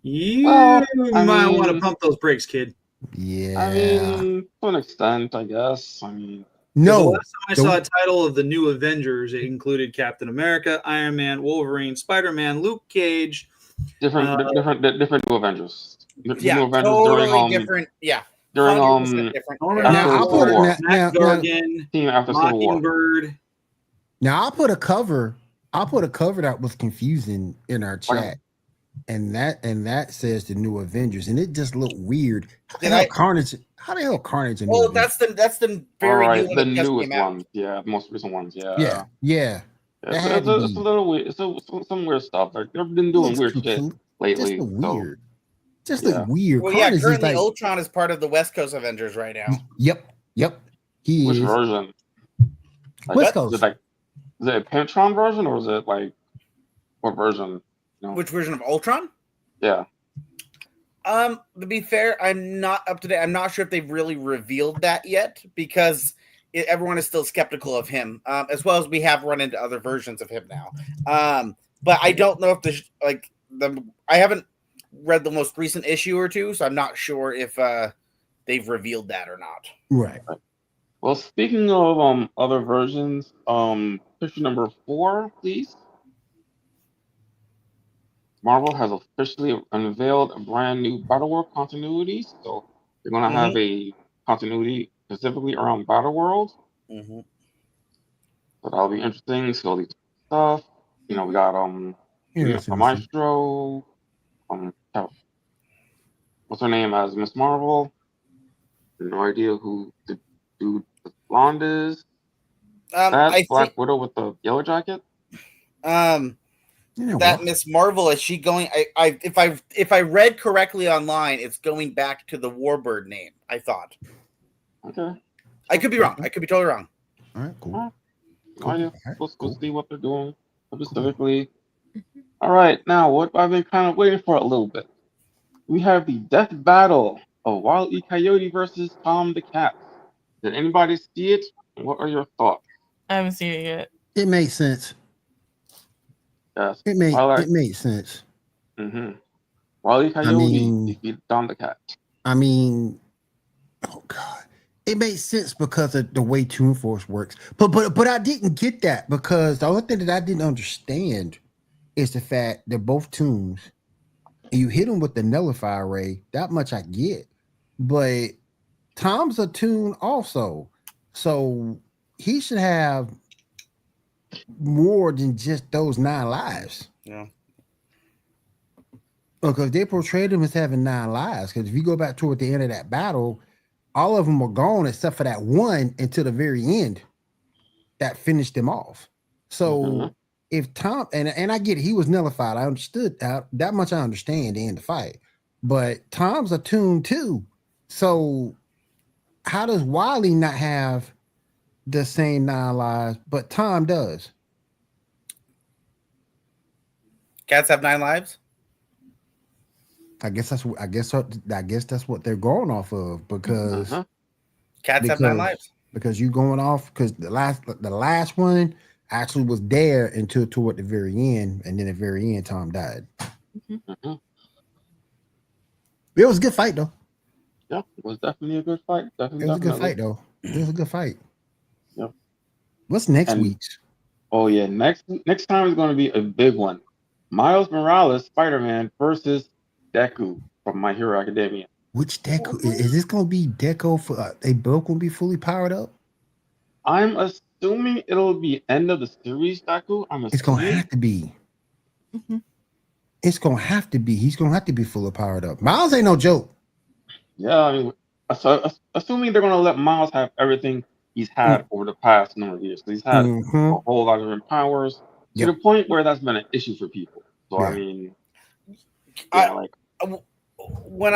Speaker 2: You
Speaker 5: Well, I
Speaker 2: might want to
Speaker 5: mean-
Speaker 2: pump those brakes, kid.
Speaker 1: Yeah.
Speaker 5: I mean, to an extent, I guess. I mean,
Speaker 2: The
Speaker 1: no.
Speaker 2: last time I saw a title of the new Avengers, it included Captain America, Iron Man, Wolverine, Spider-Man, Luke Cage.
Speaker 5: different new Avengers. The
Speaker 4: Yeah,
Speaker 5: new Avengers
Speaker 4: totally different. Yeah,
Speaker 5: during
Speaker 4: 100% different.
Speaker 2: Norman
Speaker 5: After
Speaker 1: Now, I'll
Speaker 5: Civil
Speaker 1: put
Speaker 5: War.
Speaker 1: it,
Speaker 2: Matt Gargan,
Speaker 5: team after Civil War.
Speaker 2: Mockingbird.
Speaker 1: now I'll put a cover that was confusing in our chat. And that says the new Avengers, and it just looked weird. How the hell Carnage? How the hell Carnage? a new
Speaker 4: Well,
Speaker 1: Avenger?
Speaker 4: that's the very
Speaker 5: All
Speaker 4: new
Speaker 5: right,
Speaker 4: one
Speaker 5: the
Speaker 4: that just
Speaker 5: newest
Speaker 4: came out.
Speaker 5: ones, yeah, the most recent ones, yeah.
Speaker 1: Yeah. That had
Speaker 5: It's
Speaker 1: to
Speaker 5: a
Speaker 1: be.
Speaker 5: little weird. It's some weird stuff. Like they've been doing weird shit
Speaker 1: Just
Speaker 5: lately.
Speaker 1: look
Speaker 5: So
Speaker 1: weird. Just
Speaker 5: yeah.
Speaker 1: look weird.
Speaker 4: Well,
Speaker 1: Carnage is
Speaker 4: currently
Speaker 1: like,
Speaker 4: Ultron is part of the West Coast Avengers right now.
Speaker 1: Yep. He
Speaker 5: which
Speaker 1: is.
Speaker 5: version? Like,
Speaker 1: West
Speaker 5: Is
Speaker 1: Coast.
Speaker 5: it a Pantron version or is it like what version? You know?
Speaker 4: Which version of Ultron?
Speaker 5: Yeah.
Speaker 4: To be fair, I'm not up to date. I'm not sure if they've really revealed that yet because everyone is still skeptical of him, as well as we have run into other versions of him now. But I don't know if I haven't read the most recent issue or two, so I'm not sure if they've revealed that or not.
Speaker 1: Right.
Speaker 5: Well, speaking of other versions, picture number 4, please. Marvel has officially unveiled a brand new Battle World continuity. So they're gonna have a continuity specifically around Battle World.
Speaker 4: Mm-hmm.
Speaker 5: So that'll be interesting. So these stuff, we got
Speaker 1: Interesting.
Speaker 5: Maestro, what's her name as Miss Marvel? No idea who the dude the blonde is. That Black Widow with the yellow jacket.
Speaker 4: That Miss Marvel, is she going? If I read correctly online, it's going back to the Warbird name. I thought.
Speaker 5: Okay.
Speaker 4: I could be wrong. I could be totally wrong.
Speaker 1: All right, cool.
Speaker 5: No idea. Let's go see what they're doing specifically. All right, now what I've been kind of waiting for a little bit. We have the death battle of Wile E. Coyote versus Tom the Cat. Did anybody see it? What are your thoughts?
Speaker 3: I haven't seen it yet.
Speaker 1: It makes sense.
Speaker 5: Yes.
Speaker 1: It made sense.
Speaker 5: Mm-hmm. Wile E. Coyote defeated Tom the Cat.
Speaker 1: I mean, oh God. It made sense because of the way Toon Force works. But I didn't get that because the only thing that I didn't understand is the fact they're both tunes. And you hit them with the nullifier ray. That much I get. But Tom's a tune also. So he should have more than just those 9 lives.
Speaker 4: Yeah.
Speaker 1: Because they portrayed him as having 9 lives. Because if you go back toward the end of that battle, all of them were gone except for that one until the very end that finished them off. So if Tom, and I get it, he was nullified. I understood that much. I understand in the fight, but Tom's a tune too. So how does Wily not have the same 9 lives, but Tom does?
Speaker 4: Cats have 9 lives.
Speaker 1: I guess that's what they're going off of because
Speaker 4: Cats have 9 lives.
Speaker 1: Because you going off because the last one actually was there until toward the very end, and then at the very end, Tom died.
Speaker 5: Mm-hmm.
Speaker 1: It was a good fight though.
Speaker 5: Yeah, it was definitely a good fight.
Speaker 1: It was a good fight though. It was a good fight.
Speaker 5: Yep.
Speaker 1: What's next week's?
Speaker 5: Oh yeah, next time is going to be a big one. Miles Morales, Spider-Man versus Deku from My Hero Academia.
Speaker 1: Which Deku is this going to be? Deku for they both going to be fully powered up?
Speaker 5: I'm assuming it'll be end of the series Deku.
Speaker 1: It's going to have to be. It's going to have to be. He's going to have to be fully powered up. Miles ain't no joke.
Speaker 5: Yeah, I mean, so assuming they're going to let Miles have everything he's had over the past number of years. So he's had a whole lot of different powers to the point where that's been an issue for people. So I mean,
Speaker 4: when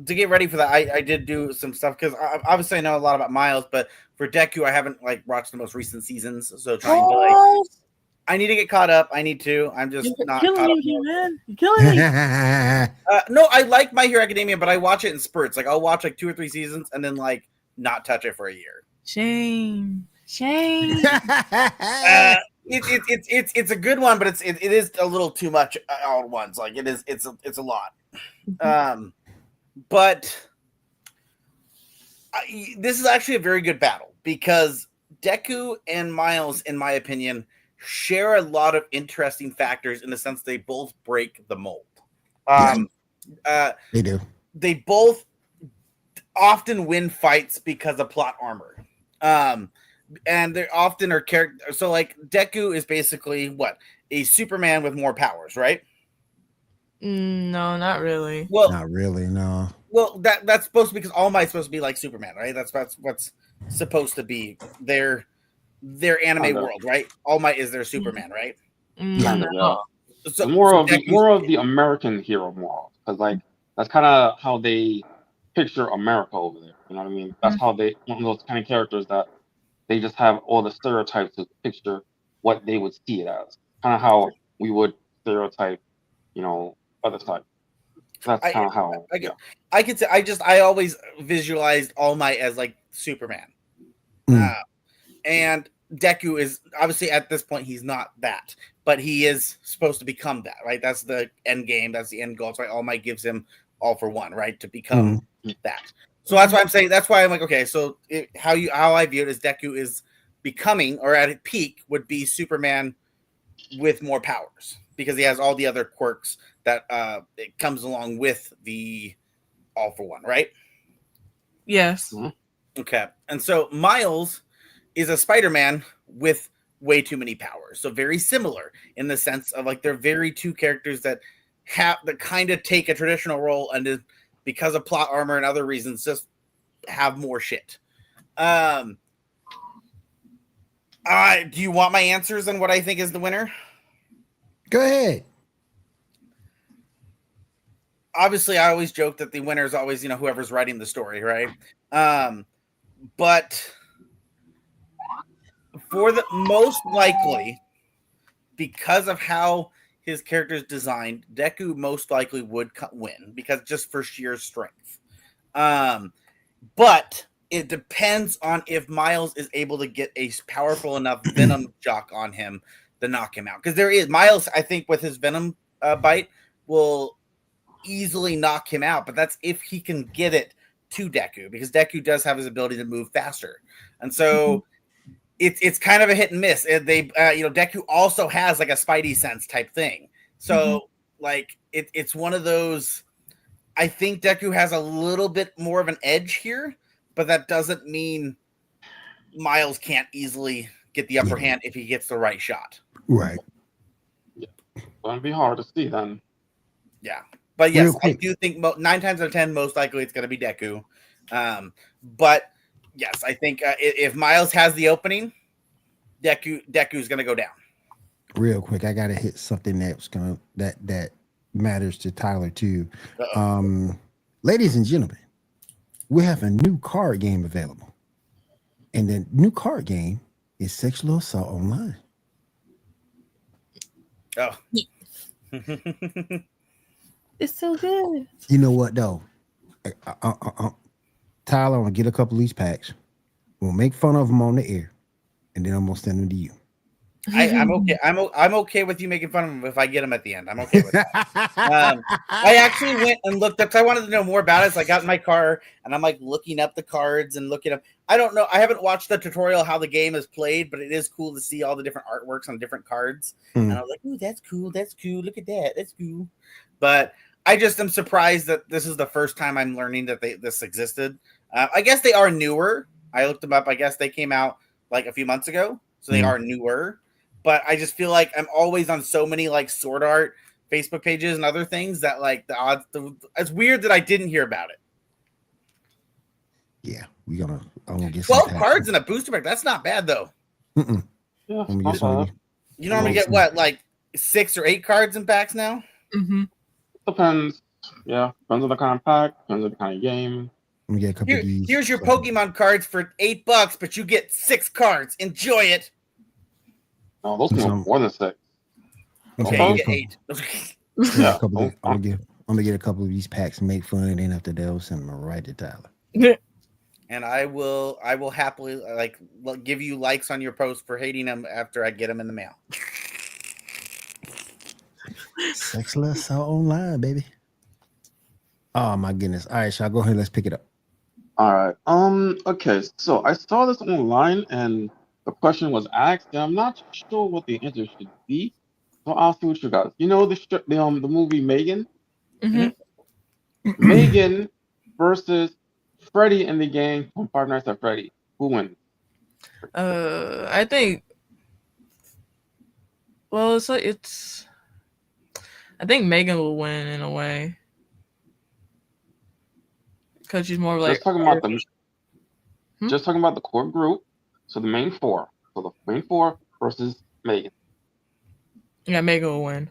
Speaker 4: to get ready for that, I did do some stuff because obviously I know a lot about Miles, but for Deku, I haven't like watched the most recent seasons, so trying to like. I need to get caught up. I need to. I'm just
Speaker 3: You're
Speaker 4: not
Speaker 3: killing
Speaker 4: caught up.
Speaker 3: me, man. You're killing me.
Speaker 4: No, I like My Hero Academia, but I watch it in spurts. Like I'll watch like 2 or 3 seasons and then like not touch it for a year.
Speaker 3: Shame.
Speaker 4: It's a good one, but it is a little too much all at once. Like it's a lot. But this is actually a very good battle because Deku and Miles, in my opinion, share a lot of interesting factors in the sense they both break the mold.
Speaker 1: They do.
Speaker 4: They both often win fights because of plot armor. And they often are character. So like Deku is basically what? A Superman with more powers, right?
Speaker 3: No, not really.
Speaker 4: Well,
Speaker 1: Not really, no.
Speaker 4: Well, that's supposed to be because All Might's supposed to be like Superman, right? That's what's supposed to be their anime world, right? All Might is their Superman, right?
Speaker 5: Kind of, yeah.
Speaker 4: So
Speaker 5: more of the American hero model, because like that's kind of how they picture America over there. You know what I mean? That's how they one of those kind of characters that they just have all the stereotypes to picture what they would see it as. Kind of how we would stereotype, other type. That's kind of how.
Speaker 4: I could say I always visualized All Might as like Superman, and Deku is obviously at this point he's not that, but he is supposed to become that, right? That's the end game. That's the end goal. That's why All Might gives him all for one, right? To become that. So that's why I'm saying. That's why I'm like, okay. So how I view it is Deku is becoming, or at a peak, would be Superman with more powers because he has all the other quirks that it comes along with the all for one, right?
Speaker 3: Yes.
Speaker 4: Okay. And so Miles is a Spider-Man with way too many powers. So very similar in the sense of like they're very two characters that kind of take a traditional role and because of plot armor and other reasons just have more shit. Do you want my answers on what I think is the winner?
Speaker 1: Go ahead.
Speaker 4: Obviously, I always joke that the winner is always, whoever's writing the story, right? But for the most likely, because of how his character is designed, Deku most likely would win because just for sheer strength. But it depends on if Miles is able to get a powerful enough Venom shock on him to knock him out. Because Miles, I think, with his Venom bite will easily knock him out, but that's if he can get it to Deku, because Deku does have his ability to move faster, and so it's kind of a hit and miss. Deku also has like a Spidey sense type thing, so like it's one of those. I think Deku has a little bit more of an edge here, but that doesn't mean Miles can't easily get the upper hand if he gets the right shot.
Speaker 1: Right.
Speaker 5: Yeah. Gonna be hard to see then.
Speaker 4: Yeah. But yes, I do think 9 times out of 10, most likely it's going to be Deku. But yes, I think if Miles has the opening, Deku's going to go down.
Speaker 1: Real quick, I got to hit something that matters to Tyler too. Ladies and gentlemen, we have a new card game available, and the new card game is Sexual Assault Online.
Speaker 4: Oh.
Speaker 3: It's so good.
Speaker 1: You know what though? Tyler, I'm gonna get a couple of these packs. We'll make fun of them on the air, and then I'm gonna send them to you.
Speaker 4: I'm okay. I'm okay with you making fun of them if I get them at the end. I'm okay with that. I actually went and looked up because I wanted to know more about it. So I got in my car and I'm like looking up the cards and looking up. I don't know. I haven't watched the tutorial how the game is played, but it is cool to see all the different artworks on different cards. And I was like, "Ooh, that's cool. That's cool. Look at that. That's cool." But I just am surprised that this is the first time I'm learning that this existed. I guess they are newer. I looked them up. I guess they came out like a few months ago, so they are newer. But I just feel like I'm always on so many like Sword Art Facebook pages and other things that like the odds. It's weird that I didn't hear about it.
Speaker 1: Yeah, I'm gonna get
Speaker 4: 12 cards in a booster pack. That's not bad though.
Speaker 5: Yeah,
Speaker 4: you normally get what, like 6 or 8 cards in packs now?
Speaker 3: Mm-hmm.
Speaker 5: Depends. Yeah, depends on the kind of pack, depends on the kind of game.
Speaker 1: Let me get a couple of these.
Speaker 4: Here's your Pokemon cards for $8, but you get 6 cards. Enjoy it.
Speaker 5: No, those come with more than 6.
Speaker 4: Okay, you get 8.
Speaker 5: Yeah,
Speaker 1: I'm gonna get a couple of these packs and make fun, and then after that, I'll send them right to Tyler.
Speaker 4: And I will happily give you likes on your post for hating them after I get them in the mail.
Speaker 1: Sexless out online, baby. Oh my goodness! All right, shall I go ahead? Let's pick it up.
Speaker 5: All right. Okay. So I saw this online, and the question was asked, and I'm not sure what the answer should be. So I'll see what you guys. You know the movie Megan.
Speaker 3: Mm-hmm.
Speaker 5: Megan versus Freddy and the gang from Five Nights at Freddy. Who wins?
Speaker 3: I think. Well, it's. I think Megan will win in a way. Because she's more like
Speaker 5: Just talking about the core group. So the main 4. So the main 4 versus Megan.
Speaker 3: Yeah, Megan will win.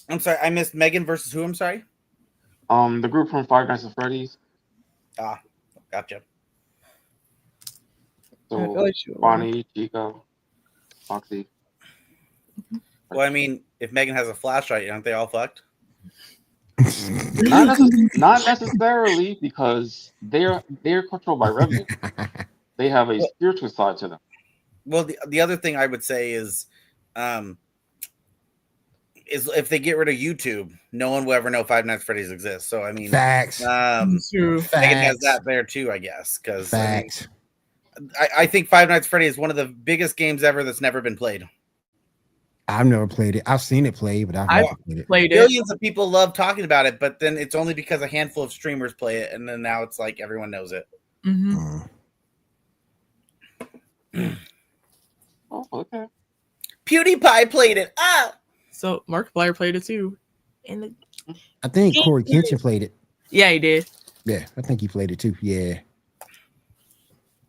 Speaker 4: I'm sorry, I missed Megan versus who? I'm sorry.
Speaker 5: The group from Five Nights at Freddy's.
Speaker 4: Ah, gotcha.
Speaker 5: So Bonnie, Chica, Foxy.
Speaker 4: Well, I mean, if Megan has a flashlight, aren't they all fucked?
Speaker 5: Not necessarily, because they're controlled by revenue. They have a spiritual side to them.
Speaker 4: Well, the other thing I would say is if they get rid of YouTube, no one will ever know Five Nights at Freddy's exists. So I mean,
Speaker 1: Facts.
Speaker 3: True.
Speaker 4: Megan has that there too, I guess. Because
Speaker 1: Facts.
Speaker 4: I think Five Nights at Freddy's is one of the biggest games ever that's never been played.
Speaker 1: I've never played it. I've seen it played, but I've never played it.
Speaker 4: Millions of people love talking about it, but then it's only because a handful of streamers play it, and then now it's like everyone knows it.
Speaker 3: Mm-hmm.
Speaker 5: Oh, okay.
Speaker 4: PewDiePie played it.
Speaker 3: So Markiplier played it too.
Speaker 1: I think Corey Kenshin played it.
Speaker 3: Yeah, he did.
Speaker 1: Yeah, I think he played it too. Yeah.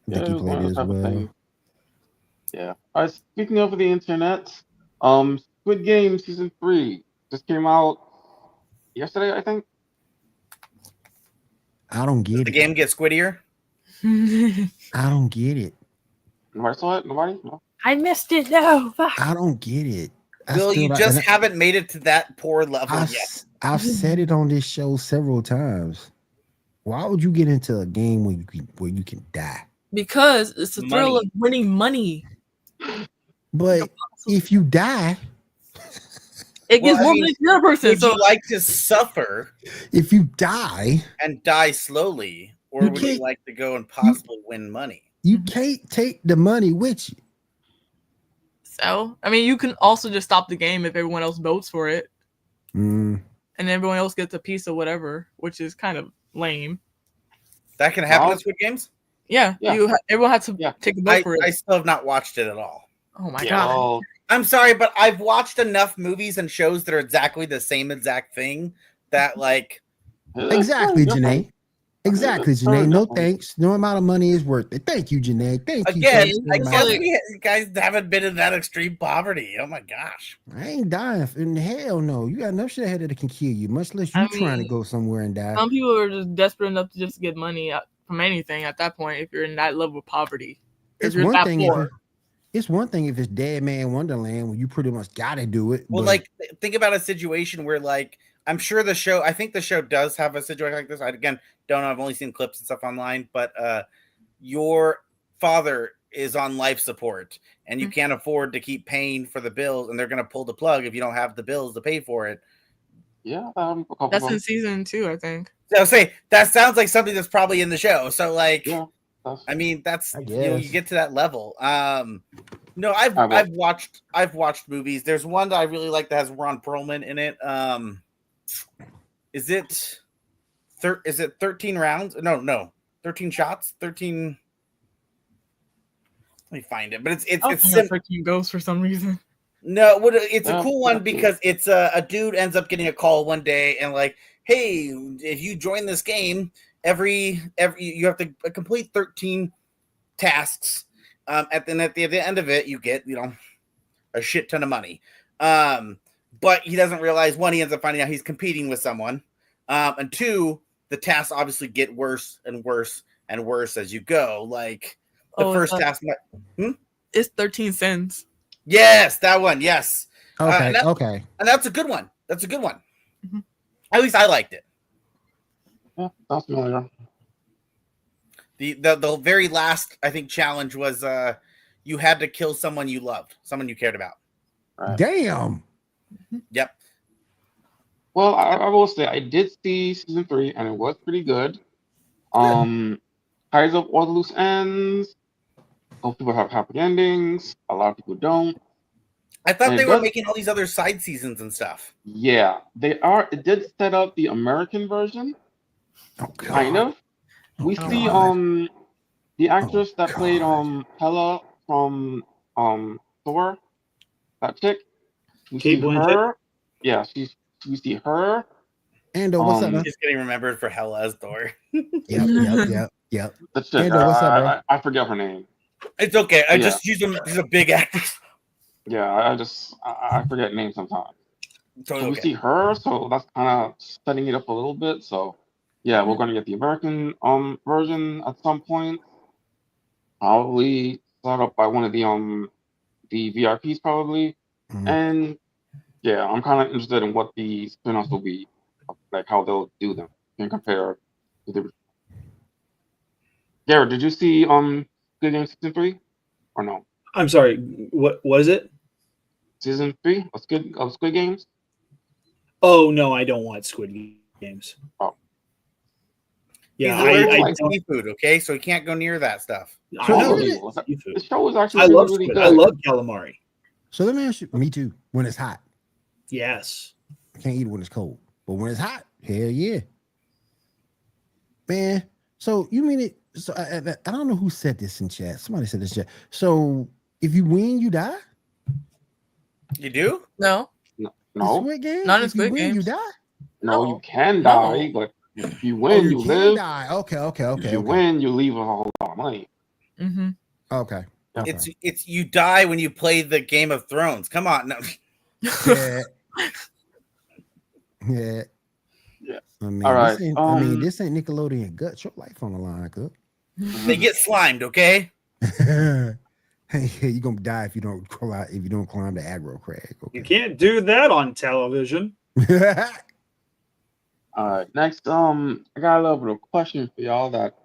Speaker 1: I think he played it as well.
Speaker 5: Yeah. Speaking of the internet, Squid Game season 3 just came out yesterday, I think.
Speaker 1: I don't get it.
Speaker 4: The game gets squiddier.
Speaker 1: I don't get it.
Speaker 5: Nobody saw it? Nobody? No.
Speaker 3: I missed it. No, fuck.
Speaker 1: I don't get it.
Speaker 4: Bill, you just haven't made it to that poor level yet.
Speaker 1: I've said it on this show several times. Why would you get into a game where you can die?
Speaker 3: Because it's the thrill of winning money.
Speaker 1: But if you die,
Speaker 3: it gives more money to the other person.
Speaker 4: Would you like to suffer?
Speaker 1: If you die
Speaker 4: and die slowly, or would you like to go and possibly win money?
Speaker 1: You can't take the money with you.
Speaker 3: So, I mean, you can also just stop the game if everyone else votes for it. And everyone else gets a piece of whatever, which is kind of lame.
Speaker 4: That can happen in Squid Games?
Speaker 3: Yeah. Everyone had to take a vote for it.
Speaker 4: I still have not watched it at all.
Speaker 3: Oh, my God.
Speaker 4: I'm sorry, but I've watched enough movies and shows that are exactly the same exact thing that, like...
Speaker 1: Exactly, Janae. Exactly, Janae. No thanks. No amount of money is worth it. Thank you, Janae. Thank you.
Speaker 4: Again, I guess you guys haven't been in that extreme poverty. Oh my gosh.
Speaker 1: I ain't dying. In hell no. You got enough shit ahead that can kill you, much less you trying to go somewhere and die.
Speaker 3: Some people are just desperate enough to just get money from anything at that point if you're in that level of poverty.
Speaker 1: It's one thing if it's Dead Man Wonderland where you pretty much gotta do it.
Speaker 4: Well, like think about a situation where like I think the show does have a situation like this. I don't know. I've only seen clips and stuff online, but your father is on life support and you can't afford to keep paying for the bills, and they're going to pull the plug if you don't have the bills to pay for it.
Speaker 5: Yeah.
Speaker 3: That's in season 2, I think.
Speaker 4: So I'll say that sounds like something that's probably in the show. So like, I mean, that's, you get to that level. No, I've watched movies. There's one that I really like that has Ron Perlman in it. Is it 13 rounds? No, 13 shots. 13. Let me find it. But it's
Speaker 3: 13 ghosts for some reason.
Speaker 4: No, it's a cool one because it's a dude ends up getting a call one day and like, hey, if you join this game, every you have to complete 13 tasks. At the end of it, you get a shit ton of money. But he doesn't realize he ends up finding out he's competing with someone. And 2, the tasks obviously get worse and worse and worse as you go. Like the first task.
Speaker 3: It's 13 cents.
Speaker 4: Yes, that one. Yes.
Speaker 1: Okay.
Speaker 4: And that's a good one. That's a good one.
Speaker 3: Mm-hmm.
Speaker 4: At least I liked it.
Speaker 5: Yeah, that's familiar.
Speaker 4: The very last, I think, challenge was you had to kill someone you loved, someone you cared about.
Speaker 5: Right.
Speaker 1: Damn.
Speaker 4: Yep.
Speaker 5: Well, I will say I did see season 3 and it was pretty good. Ties up all the loose ends. Some people have happy endings. A lot of people don't.
Speaker 4: I thought
Speaker 5: And
Speaker 4: they
Speaker 5: it
Speaker 4: were
Speaker 5: does-
Speaker 4: making all these other side seasons and stuff.
Speaker 5: Yeah, they are. It did set up the American version,
Speaker 1: Oh,
Speaker 5: kind
Speaker 1: God.
Speaker 5: of. We
Speaker 1: Oh,
Speaker 5: see
Speaker 1: God.
Speaker 5: the actress that
Speaker 1: God.
Speaker 5: played Hela from Thor, that chick. We
Speaker 2: Kate
Speaker 5: see
Speaker 2: Blanchett?
Speaker 5: her. Yeah, we see her.
Speaker 1: Ando, what's up, man?
Speaker 4: Just getting remembered for Hela as Thor.
Speaker 1: Yep.
Speaker 5: The chick.
Speaker 1: Ando, what's up, bro?
Speaker 5: I forget her name.
Speaker 4: It's okay.
Speaker 5: Yeah.
Speaker 4: She's a big actress.
Speaker 5: Yeah, I forget names sometimes. So
Speaker 4: Totally
Speaker 5: we
Speaker 4: okay.
Speaker 5: see her, so that's kind of setting it up a little bit. So yeah, we're gonna get the American version at some point. Probably set up by one of the VRPs probably.
Speaker 1: Mhm.
Speaker 5: And yeah, I'm kind of interested in what the spin-offs will be, like how they'll do them and compare to the. Garrett, did you see Good Game season 3 or no?
Speaker 2: I'm sorry. What was it?
Speaker 5: Season 3 of Squid Games?
Speaker 2: Oh no, I don't want Squid Games.
Speaker 5: Oh.
Speaker 2: Yeah,
Speaker 4: He's allergic
Speaker 2: I
Speaker 4: to
Speaker 2: don't.
Speaker 4: seafood, okay? So he can't go near that stuff.
Speaker 2: I
Speaker 1: So
Speaker 2: love
Speaker 1: isn't it-
Speaker 2: seafood.
Speaker 5: The show was actually
Speaker 2: I love
Speaker 5: really
Speaker 2: squid.
Speaker 5: good.
Speaker 2: I love calamari.
Speaker 1: So let me ask you. Me too. When it's hot,
Speaker 2: Yes.
Speaker 1: I can't eat it when it's cold. But when it's hot, hell yeah, man. So you mean it? So I don't know who said this in chat. Somebody said this in chat. So if you win, you die.
Speaker 4: You do?
Speaker 3: No.
Speaker 1: In
Speaker 5: No,
Speaker 1: Squid Games?
Speaker 3: Not in
Speaker 1: If you
Speaker 3: Squid
Speaker 1: win, you
Speaker 3: Games.
Speaker 1: die.
Speaker 5: no,
Speaker 3: No.
Speaker 5: you can
Speaker 3: No.
Speaker 5: die, but if you
Speaker 1: Oh,
Speaker 5: win, you
Speaker 1: can
Speaker 5: live.
Speaker 1: die. Okay.
Speaker 5: If you win, you leave a whole lot of money.
Speaker 3: Mm-hmm.
Speaker 1: Okay.
Speaker 4: It's you die when you play the Game of Thrones. Come on. No.
Speaker 1: Yeah. Yeah.
Speaker 5: Yeah.
Speaker 1: I mean,
Speaker 5: All right,
Speaker 1: this ain't Nickelodeon Gut. Your life on the line, good.
Speaker 4: They get slimed, okay?
Speaker 1: Hey, you gonna die if you don't climb the aggro crag.
Speaker 2: You
Speaker 1: Okay.
Speaker 2: can't do that on television.
Speaker 5: All right, next, I got a little bit of question for y'all that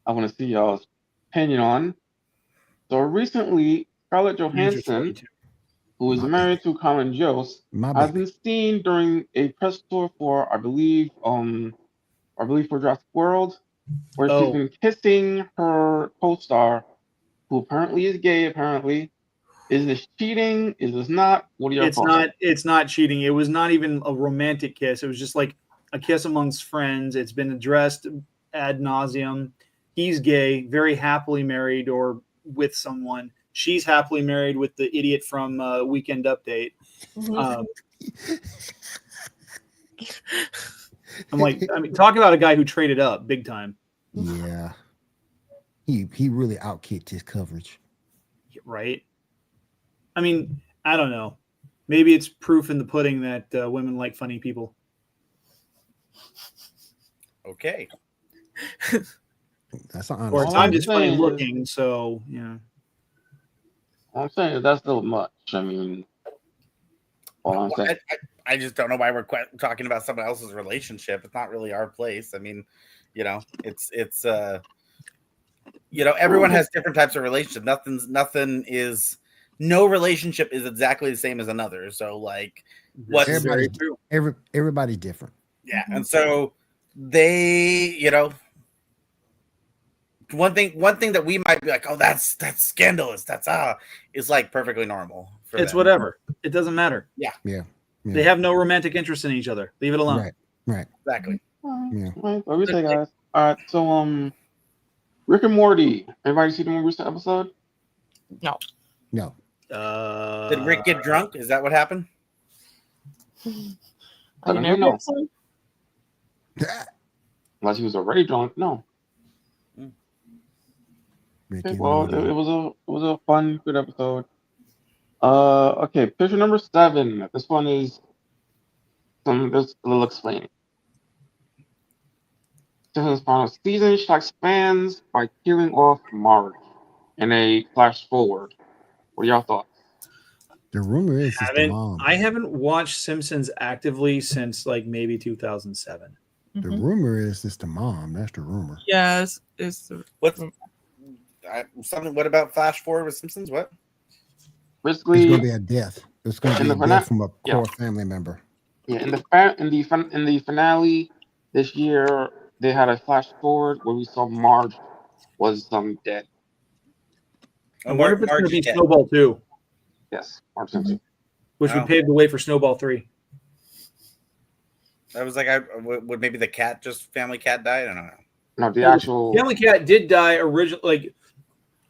Speaker 5: I want to see y'all's opinion on. So recently, Scarlett Johansson, who is
Speaker 1: My
Speaker 5: married to Colin Jost,
Speaker 1: My
Speaker 5: has
Speaker 1: baby.
Speaker 5: been seen during a press tour for, I believe for Jurassic World, where she's
Speaker 2: Oh.
Speaker 5: been kissing her co-star, who apparently is gay. Apparently, is this cheating? Is this not? What are your thoughts?
Speaker 2: It's not cheating. It was not even a romantic kiss. It was just like a kiss amongst friends. It's been addressed ad nauseum. He's gay, very happily married or with someone. She's happily married with the idiot from Weekend Update. I'm like, talk about a guy who traded up big time.
Speaker 1: Yeah. He really outkicked his coverage.
Speaker 2: Right? I mean, I don't know. Maybe it's proof in the pudding that women like funny people.
Speaker 4: Okay.
Speaker 1: That's an honest.
Speaker 2: Or
Speaker 5: All
Speaker 2: I'm
Speaker 5: I'm
Speaker 2: just funny
Speaker 5: saying
Speaker 2: looking, so yeah.
Speaker 5: I'm saying that's still much. I mean, all I'm saying.
Speaker 4: I just don't know why we're talking about someone else's relationship. It's not really our place. I mean, it's everyone has different types of relationship. No relationship is exactly the same as another. So like what's
Speaker 1: Everybody's different.
Speaker 4: yeah, and so they, one thing that we might be like, oh, that's scandalous. That's is like perfectly normal.
Speaker 2: It's
Speaker 4: them.
Speaker 2: whatever. It doesn't matter.
Speaker 4: Yeah.
Speaker 2: They have no romantic interest in each other. Leave it alone.
Speaker 1: Right.
Speaker 4: Exactly.
Speaker 1: Yeah.
Speaker 5: Right, what we say, guys? All right, so Rick and Morty. Everybody see the most recent episode?
Speaker 3: No.
Speaker 4: Did Rick get drunk? Is that what happened?
Speaker 3: Are you
Speaker 5: I don't
Speaker 3: nervous?
Speaker 5: know. Unless he was already drunk. No.
Speaker 1: Rick
Speaker 5: Okay,
Speaker 1: and
Speaker 5: well,
Speaker 1: Morty.
Speaker 5: it was a fun, good episode. Okay, picture number 7. This one is there's a little explaining. Simpsons final season shocks fans by killing off Marge in a flash forward. What are y'all thoughts?
Speaker 1: The rumor is it's the mom.
Speaker 2: I haven't watched Simpsons actively since like maybe 2007.
Speaker 1: The rumor is it's the mom. That's the rumor.
Speaker 3: Yes, it's the
Speaker 4: What about Flash Forward with Simpsons? What?
Speaker 5: Basically,
Speaker 1: It's gonna be a death. It's gonna be a death from a core family member.
Speaker 5: Yeah, in the finale this year, they had a flash forward where we saw Marge was dead.
Speaker 2: I wonder if it's going to be Snowball 2.
Speaker 5: Yes, Marge Simpson.
Speaker 2: Which would pave the way for Snowball 3.
Speaker 4: That was like, would maybe the cat, just family cat died? I don't know.
Speaker 5: No, the actual
Speaker 2: family cat did die originally,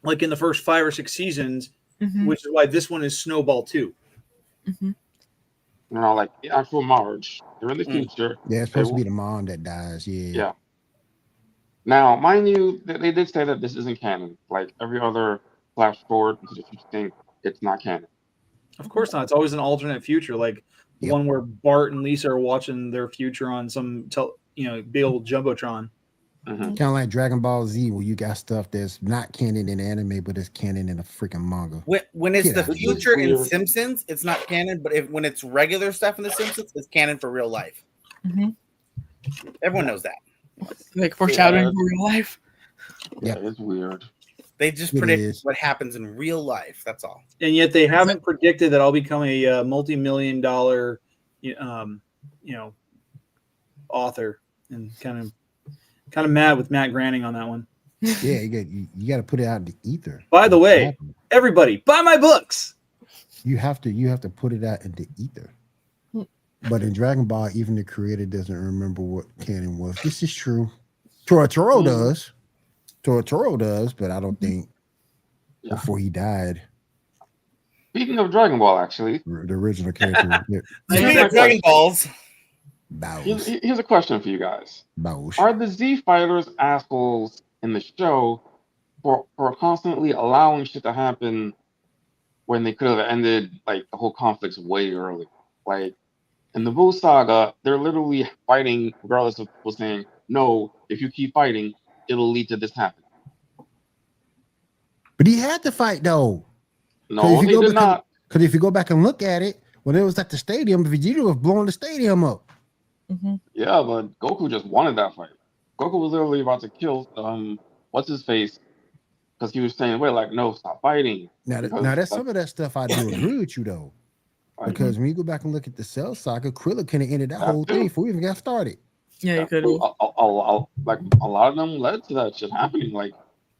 Speaker 2: like in the first 5 or 6 seasons, which is why this one is Snowball 2.
Speaker 5: You know, like the actual Marge. They're in the future.
Speaker 1: Yeah, it's supposed to be the mom that dies. Yeah.
Speaker 5: Now, mind you, they did say that this isn't canon. Like every other flash forward into the future thing, it's not canon.
Speaker 2: Of course not. It's always an alternate future, like the one where Bart and Lisa are watching their future on some, big old jumbotron.
Speaker 1: Kind of like Dragon Ball Z, where you got stuff that's not canon in anime, but it's canon in a freaking manga.
Speaker 4: When it's the future in Simpsons, it's not canon. But when it's regular stuff in the Simpsons, it's canon for real life. Everyone knows that.
Speaker 3: Like foreshadowing for real life.
Speaker 5: Yeah, it's weird.
Speaker 4: They just predict what happens in real life. That's all.
Speaker 2: And yet they haven't predicted that I'll become a multi-million-dollar, author, and kind of mad with Matt Groening on that one.
Speaker 1: Yeah, you got to put it out in the ether.
Speaker 2: By the way, everybody, buy my books.
Speaker 1: You have to put it out in the ether. But in Dragon Ball, even the creator doesn't remember what canon was. This is true. Toro does. Toro does, but I don't think before he died.
Speaker 5: Speaking of Dragon Ball, actually,
Speaker 1: the original character.
Speaker 4: Speaking of Dragon Balls.
Speaker 5: Here's a question for you guys. Are the Z fighters assholes in the show for constantly allowing shit to happen when they could have ended like the whole conflicts way early? Like in the Buu saga, they're literally fighting regardless of people saying, no, if you keep fighting, it'll lead to this happening.
Speaker 1: But he had to fight though.
Speaker 5: No, he did not.
Speaker 1: Because if you go back and look at it, when it was at the stadium, Vegeta was blowing the stadium up.
Speaker 5: Yeah, but Goku just wanted that fight. Goku was literally about to kill what's his face because he was saying, "Wait, like, no, stop fighting."
Speaker 1: Now that's some of that stuff I do agree with you though, because when you go back and look at the Cell saga, Krillin could have ended that whole thing before we even got started.
Speaker 3: Yeah, you could.
Speaker 5: Like a lot of them led to that shit happening. Like,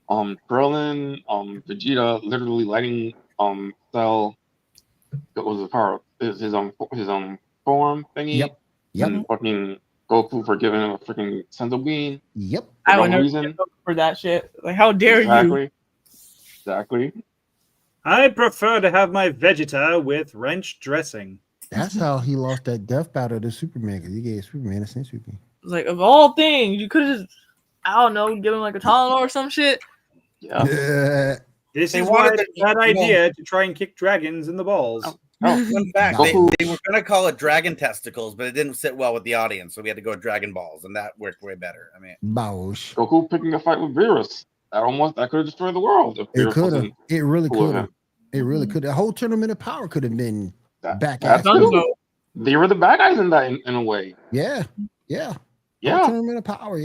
Speaker 5: Krillin, Vegeta, literally letting Cell, what was the power? His form thingy. Yep. And fucking Goku for giving him a freaking senzu bean.
Speaker 3: Yep. I would never for that shit. Like, how dare you?
Speaker 5: Exactly.
Speaker 2: I prefer to have my Vegeta with ranch dressing.
Speaker 1: That's how he lost that death battle to Superman, because he gave Superman a senzu bean.
Speaker 3: Like, of all things, you could have just, I don't know, give him like a Tylenol or some shit.
Speaker 5: Yeah.
Speaker 2: This is why it's a bad idea to try and kick dragons in the balls.
Speaker 4: Fun fact, they were going to call it Dragon Testicles, but it didn't sit well with the audience, so we had to go with Dragon Balls, and that worked way better. I mean,
Speaker 5: Goku picking a fight with Beerus. That could have destroyed the world.
Speaker 1: It could have. It really could have. It really could. The whole Tournament of Power could have been back at
Speaker 5: They were the bad guys in that in a way.
Speaker 1: Yeah. Tournament of Power,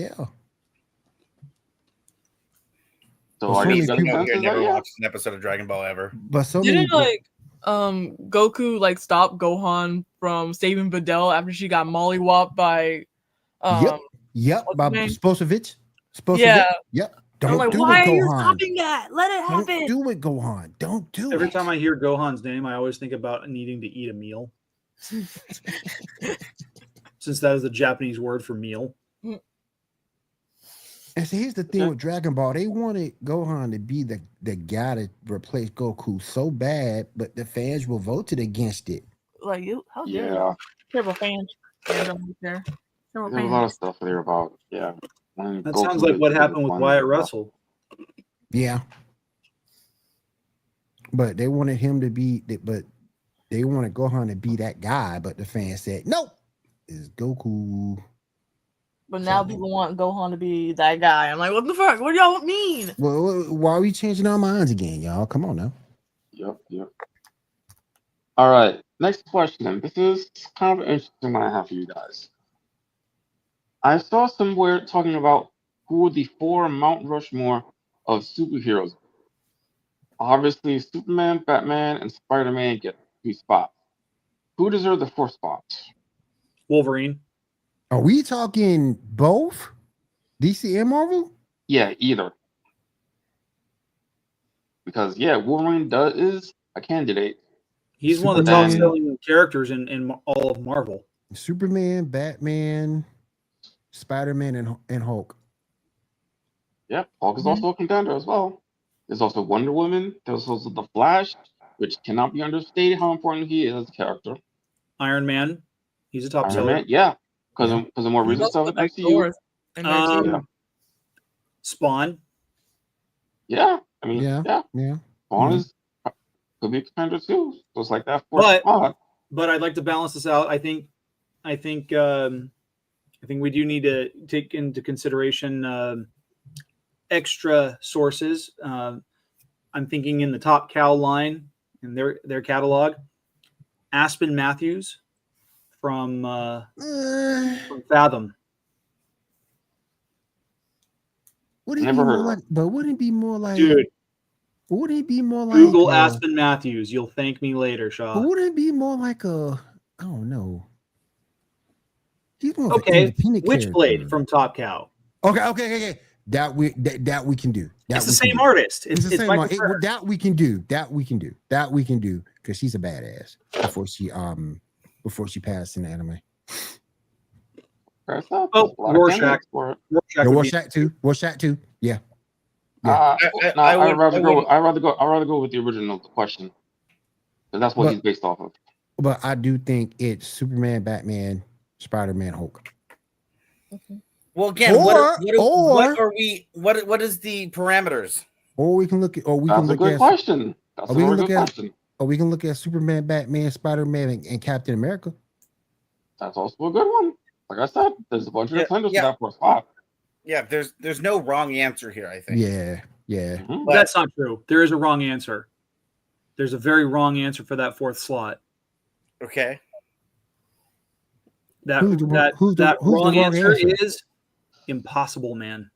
Speaker 4: So I never watched an episode of Dragon Ball ever.
Speaker 1: But so
Speaker 3: didn't Goku like stop Gohan from saving Videl after she got mollywopped by
Speaker 1: Yep, by Sposovich. Yep.
Speaker 3: Don't do why it, Gohan. Are you stopping that? Let it happen.
Speaker 1: Don't do it, Gohan. Don't do it.
Speaker 2: Every time I hear Gohan's name, I always think about needing to eat a meal. Since that is the Japanese word for meal.
Speaker 1: And see, here's the thing with Dragon Ball. They wanted Gohan to be the guy to replace Goku so bad, but the fans voted against it.
Speaker 3: Like, how dare you? Terrible fans.
Speaker 5: There's a lot of stuff there about,
Speaker 2: That sounds like what happened with Wyatt Russell.
Speaker 1: Yeah. But they wanted him to be, but they wanted Gohan to be that guy, but the fans said, nope, it's Goku.
Speaker 3: But now people want Gohan to be that guy. I'm like, what the fuck? What do y'all mean?
Speaker 1: Well, why are we changing our minds again, y'all? Come on now.
Speaker 5: Yep. All right. Next question. This is kind of an interesting one I have for you guys. I saw somewhere talking about who the 4 Mount Rushmore of superheroes. Obviously, Superman, Batman, and Spider-Man get 3 spots. Who deserves the 4 spots?
Speaker 2: Wolverine.
Speaker 1: Are we talking both DC and Marvel?
Speaker 5: Yeah, either. Because Wolverine is a candidate.
Speaker 2: He's one of the
Speaker 1: Superman.
Speaker 2: top-selling characters in all of Marvel.
Speaker 1: Superman, Batman, Spider-Man, and Hulk.
Speaker 5: Yep, Hulk is also a contender as well. There's also Wonder Woman. There's also The Flash, which cannot be understated how important he is as a character.
Speaker 2: Iron Man. He's a top
Speaker 5: Iron
Speaker 2: seller.
Speaker 5: Man, yeah. Because the more recent stuff with MCU.
Speaker 2: Spawn.
Speaker 5: Yeah, I mean,
Speaker 1: Yeah.
Speaker 5: Spawn could be a contender too. So it's like that 4th spot.
Speaker 2: But I'd like to balance this out. I think we do need to take into consideration extra sources. I'm thinking in the Top Cow line in their catalog, Aspen Matthews from Fathom.
Speaker 1: Never heard of it. But wouldn't it be more like,
Speaker 2: dude?
Speaker 1: Wouldn't it be more like
Speaker 2: Google Aspen Matthews? You'll thank me later, Shaw.
Speaker 1: But wouldn't it be more like I don't know. He's more
Speaker 2: okay. Witchblade from Top Cow.
Speaker 1: Okay. That we can do.
Speaker 2: It's the same artist.
Speaker 1: It's the same artist. That we can do. Because she's a badass before she passed in the anime.
Speaker 2: Rorschach.
Speaker 1: Rorschach too. Yeah.
Speaker 5: I'd rather go with the original question. And that's what he's based off of.
Speaker 1: But I do think it's Superman, Batman, Spider-Man, Hulk.
Speaker 4: Okay. Well, again, what is the parameters?
Speaker 1: Or we can look at.
Speaker 5: That's a good question.
Speaker 1: Or we can look at Superman, Batman, Spider-Man, and Captain America.
Speaker 5: That's also a good one. Like I said, there's a bunch of contenders for that 4th spot.
Speaker 4: Yeah, there's no wrong answer here, I think.
Speaker 1: Yeah.
Speaker 2: Mm-hmm. But that's not true. There is a wrong answer. There's a very wrong answer for that 4th slot.
Speaker 4: Okay.
Speaker 2: That wrong answer is Impossible Man.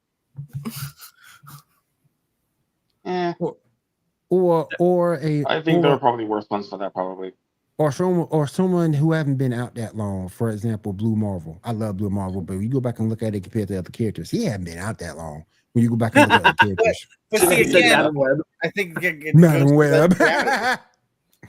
Speaker 1: Or
Speaker 5: I think there are probably worse ones for that, probably.
Speaker 1: Or someone who haven't been out that long. For example, Blue Marvel. I love Blue Marvel, but when you go back and look at it compared to other characters, he hadn't been out that long. When you go back and look at the characters,
Speaker 4: but see, again, I think
Speaker 1: Madam Web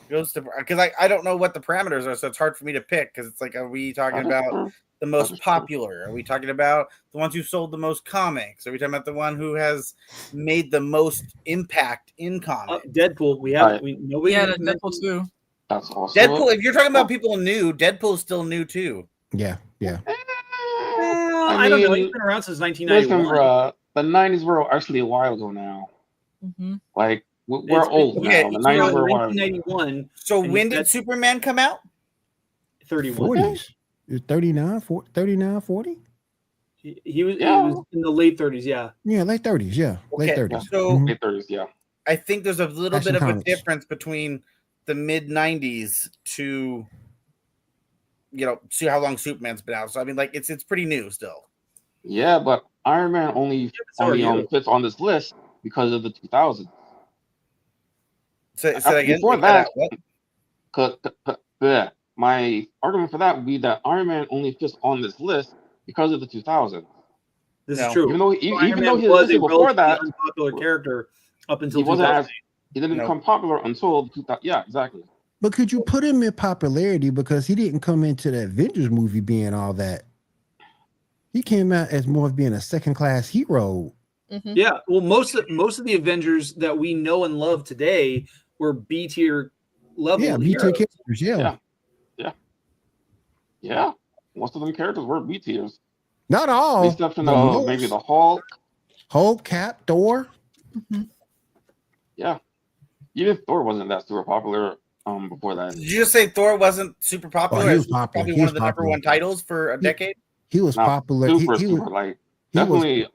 Speaker 4: goes to because I don't know what the parameters are, so it's hard for me to pick. Because it's like, are we talking about the most popular? Are we talking about the ones who sold the most comics? Are we talking about the one who has made the most impact in comics?
Speaker 2: Deadpool. We have
Speaker 3: Deadpool too.
Speaker 5: That's also
Speaker 4: Deadpool. If you're talking about people new, Deadpool's still new too.
Speaker 1: Yeah.
Speaker 2: I don't know. He's been around since 1991.
Speaker 5: The 90s were actually a while ago now.
Speaker 3: Mm-hmm.
Speaker 5: Like we're old now. The 90s were
Speaker 2: 1991.
Speaker 4: So when did Superman come out?
Speaker 2: 31.
Speaker 1: 40s. 39, 40?
Speaker 2: He was in the late 30s, yeah.
Speaker 1: Yeah, late 30s, yeah. Late 30s.
Speaker 4: So
Speaker 5: late 30s, yeah.
Speaker 4: I think there's a little bit of a difference between the mid 90s to see how long Superman's been out. So I mean, like it's pretty new still.
Speaker 5: Yeah, but Iron Man only fits on this list because of the 2000s.
Speaker 4: So again,
Speaker 5: before that, my argument for that would be that Iron Man only fits on this list because of the 2000s.
Speaker 2: This is true.
Speaker 5: Even though he was before that,
Speaker 2: unpopular character up until
Speaker 5: he wasn't he didn't become popular until 2000. Yeah, exactly.
Speaker 1: But could you put him in popularity because he didn't come into the Avengers movie being all that? He came out as more of being a second-class hero.
Speaker 3: Mm-hmm.
Speaker 2: Yeah, well, most of the Avengers that we know and love today were B tier level.
Speaker 1: Yeah, B tier characters.
Speaker 5: Yeah. Most of them characters were B tiers.
Speaker 1: Not all.
Speaker 5: With the exception of maybe the Hulk,
Speaker 1: Cap, Thor.
Speaker 3: Mm-hmm.
Speaker 5: Yeah, even Thor wasn't that super popular before that.
Speaker 4: Did you just say Thor wasn't super popular?
Speaker 1: Oh, he was popular.
Speaker 4: Probably one of the number one titles for a decade.
Speaker 1: He was
Speaker 5: Not
Speaker 1: popular.
Speaker 5: super,
Speaker 1: He
Speaker 5: super
Speaker 1: was
Speaker 5: like
Speaker 1: he was
Speaker 5: definitely.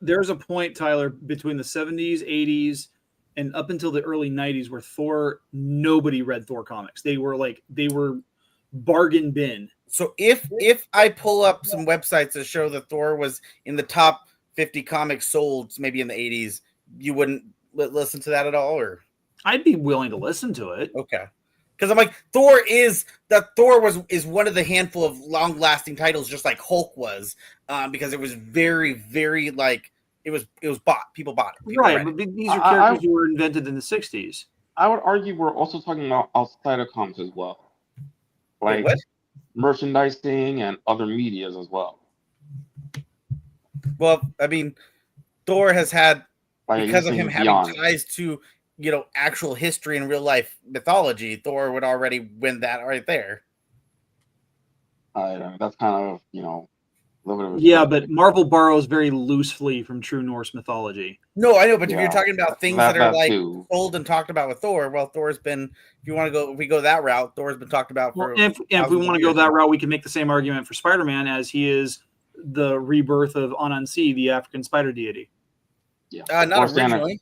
Speaker 2: There's a point, Tyler, between the 70s, 80s, and up until the early 90s where Thor, nobody read Thor comics. They were bargain bin.
Speaker 4: So if I pull up some websites that show that Thor was in the top 50 comics sold, maybe in the 80s, you wouldn't listen to that at all, or
Speaker 2: I'd be willing to listen to it.
Speaker 4: okay? Because I'm like Thor is one of the handful of long-lasting titles, just like Hulk was, because it was very, very like it was bought. People bought it. People
Speaker 2: Right,
Speaker 4: read
Speaker 2: but
Speaker 4: it.
Speaker 2: these are characters who were invented in the 60s.
Speaker 5: I would argue we're also talking about outside of comics as well,
Speaker 4: Wait,
Speaker 5: like
Speaker 4: what?
Speaker 5: merchandising and other medias as well.
Speaker 4: Well, I mean, Thor has had,
Speaker 5: Like
Speaker 4: because of him having
Speaker 5: beyond.
Speaker 4: ties to actual history and real life mythology, Thor would already win that right there.
Speaker 5: That's kind of a little bit of a
Speaker 2: Yeah,
Speaker 5: stretch.
Speaker 2: but Marvel borrows very loosely from true Norse mythology.
Speaker 4: No, I know, but if
Speaker 5: Yeah,
Speaker 4: you're talking about things that are like
Speaker 5: too.
Speaker 4: sold and talked about with Thor, well, Thor's been. If we go that route, Thor's been talked about for.
Speaker 2: Well, if we
Speaker 4: thousands
Speaker 2: want
Speaker 4: of
Speaker 2: to go
Speaker 4: years.
Speaker 2: that route, we can make the same argument for Spider-Man, as he is the rebirth of Anansi, the African spider deity.
Speaker 5: Yeah,
Speaker 4: Not
Speaker 5: or Santa,
Speaker 4: originally.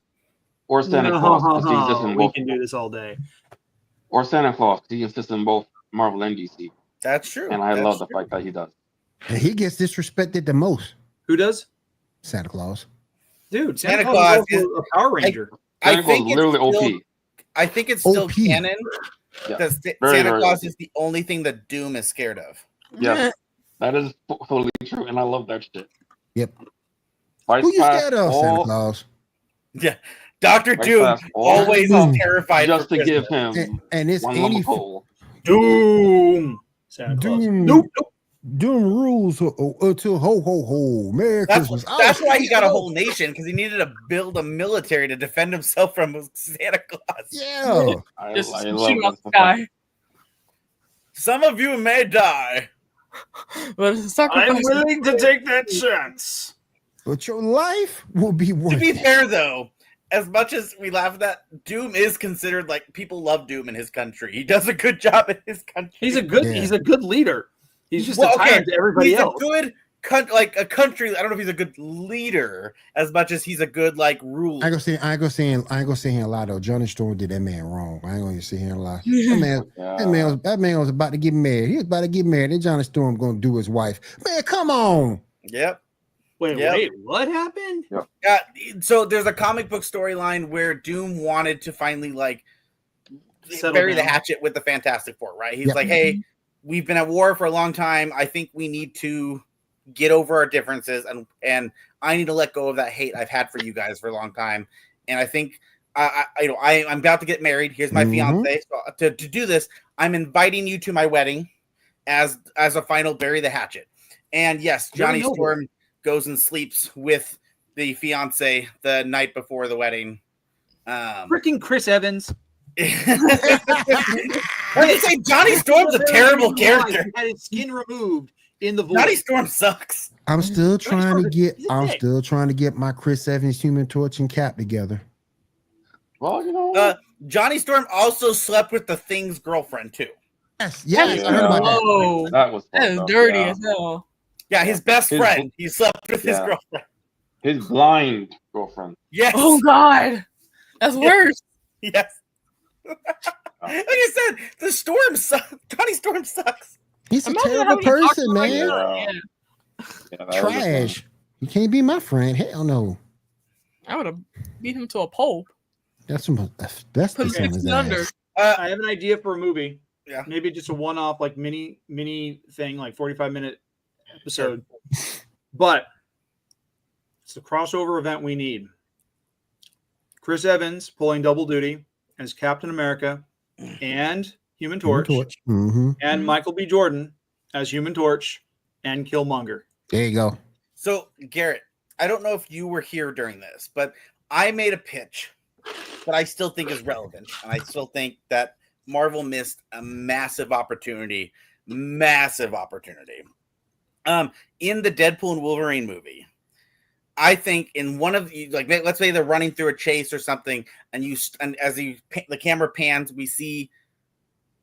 Speaker 5: or Santa Claus, because he exists in
Speaker 2: We
Speaker 5: both.
Speaker 2: can do this all day.
Speaker 5: Or Santa Claus, 'cause he exists in both Marvel and DC,
Speaker 4: That's true.
Speaker 5: and I
Speaker 4: That's
Speaker 5: love the
Speaker 4: true.
Speaker 5: fact that he does.
Speaker 1: and he gets disrespected the most.
Speaker 2: Who does?
Speaker 1: Santa Claus.
Speaker 2: Dude,
Speaker 4: Santa
Speaker 2: Santa
Speaker 4: Claus
Speaker 2: Claus is
Speaker 4: is-
Speaker 2: a Power Ranger.
Speaker 4: I
Speaker 5: Santa Claus
Speaker 4: think
Speaker 5: is
Speaker 4: it's
Speaker 5: literally
Speaker 4: still,
Speaker 5: OP.
Speaker 4: I think it's still
Speaker 1: OP.
Speaker 4: canon
Speaker 5: Yeah,
Speaker 4: that
Speaker 5: very,
Speaker 4: Santa
Speaker 5: very
Speaker 4: Claus
Speaker 5: OP.
Speaker 4: is the only thing that Doom is scared of.
Speaker 5: Yes, that is totally true, and I love that shit.
Speaker 1: Yep.
Speaker 5: Fights
Speaker 1: Who you
Speaker 5: past
Speaker 1: scared of, Santa
Speaker 5: all-
Speaker 1: Claus?
Speaker 4: Yeah, Doctor
Speaker 5: fights
Speaker 4: Doom
Speaker 5: past all
Speaker 4: always
Speaker 1: Doom.
Speaker 4: is terrified
Speaker 5: just
Speaker 4: for
Speaker 5: to give
Speaker 4: Christmas.
Speaker 5: him
Speaker 1: And it's
Speaker 5: one lump
Speaker 1: any
Speaker 5: of coal.
Speaker 2: Doom. Santa Claus.
Speaker 1: Doom.
Speaker 2: Nope.
Speaker 1: Doom rules to ho ho ho. Merry Christmas.
Speaker 4: That's why he got a whole nation, because he needed to build a military to defend himself from Santa Claus.
Speaker 1: Yeah.
Speaker 5: I
Speaker 3: Just
Speaker 5: love
Speaker 3: shoot
Speaker 5: that
Speaker 3: off the
Speaker 5: stuff.
Speaker 3: sky.
Speaker 4: Some of you may die.
Speaker 3: But sacrifice.
Speaker 2: to take that chance.
Speaker 1: But your life will be worth
Speaker 4: To be
Speaker 1: it.
Speaker 4: fair, though, as much as we laugh at that, Doom is considered, like, people love Doom in his country. He does a good job in his country.
Speaker 2: He's a good leader. He's just a tyrant to everybody
Speaker 4: he's
Speaker 2: else.
Speaker 4: a good a country. I don't know if he's a good leader as much as he's a good ruler.
Speaker 1: I ain't gonna say here a lie though. Johnny Storm did that man wrong. I ain't gonna sit here and lie. That man was about to get married. He was about to get married. And Johnny Storm gonna do his wife. Man, come on.
Speaker 4: Yep.
Speaker 2: Wait, what happened?
Speaker 4: Yeah. So there's a comic book storyline where Doom wanted to finally
Speaker 2: Settle
Speaker 4: bury the
Speaker 2: down.
Speaker 4: hatchet with the Fantastic Four, right? He's
Speaker 1: Yep.
Speaker 4: like, hey, we've been at war for a long time. I think we need to get over our differences, and I need to let go of that hate I've had for you guys for a long time. And I think I'm about to get married. Here's my fiance. So to do this, I'm inviting you to my wedding as a final bury the hatchet. And yes, Johnny Storm goes and sleeps with the fiance the night before the wedding.
Speaker 2: Freaking Chris Evans.
Speaker 4: What do you say? Johnny Storm's a terrible character.
Speaker 2: He had his skin removed in the void.
Speaker 4: Johnny Storm sucks.
Speaker 1: I'm still trying to get
Speaker 2: he's a dick.
Speaker 1: my Chris Evans Human Torch and Cap together.
Speaker 5: Well,
Speaker 4: Johnny Storm also slept with the Thing's girlfriend too.
Speaker 1: Yes, I heard about that.
Speaker 3: Whoa,
Speaker 5: that was
Speaker 3: that is
Speaker 5: fucked up,
Speaker 3: dirty
Speaker 5: yeah.
Speaker 3: as hell.
Speaker 4: Yeah, his best
Speaker 5: His-
Speaker 4: friend. He slept with his
Speaker 5: yeah.
Speaker 4: girlfriend.
Speaker 5: His blind girlfriend.
Speaker 4: Yes.
Speaker 3: Oh God, that's worse.
Speaker 4: Yes. Like I said, the Storm sucks. Johnny Storm sucks.
Speaker 1: He's a
Speaker 3: Imagine
Speaker 1: terrible
Speaker 3: having to talk
Speaker 1: person,
Speaker 3: to him like
Speaker 1: man.
Speaker 3: that. Yeah.
Speaker 5: Yeah, that was
Speaker 1: Trash. You can't be my friend. Hell no.
Speaker 3: I would have beat him to a pulp.
Speaker 1: That's
Speaker 3: Put
Speaker 1: the
Speaker 3: him
Speaker 1: son of
Speaker 3: 16
Speaker 1: his
Speaker 3: under.
Speaker 1: ass.
Speaker 2: I have an idea for a movie.
Speaker 4: Yeah.
Speaker 2: Maybe just a one-off, mini thing, 45-minute episode. But it's the crossover event we need. Chris Evans pulling double duty as Captain America and Human Torch,
Speaker 1: Mm-hmm.
Speaker 2: and Michael B. Jordan as Human Torch and Killmonger.
Speaker 1: There you go.
Speaker 4: So, Garrett, I don't know if you were here during this, but I made a pitch that I still think is relevant. And I still think that Marvel missed a massive opportunity. Massive opportunity. In the Deadpool and Wolverine movie, I think in one of the, let's say they're running through a chase or something, and as the camera pans, we see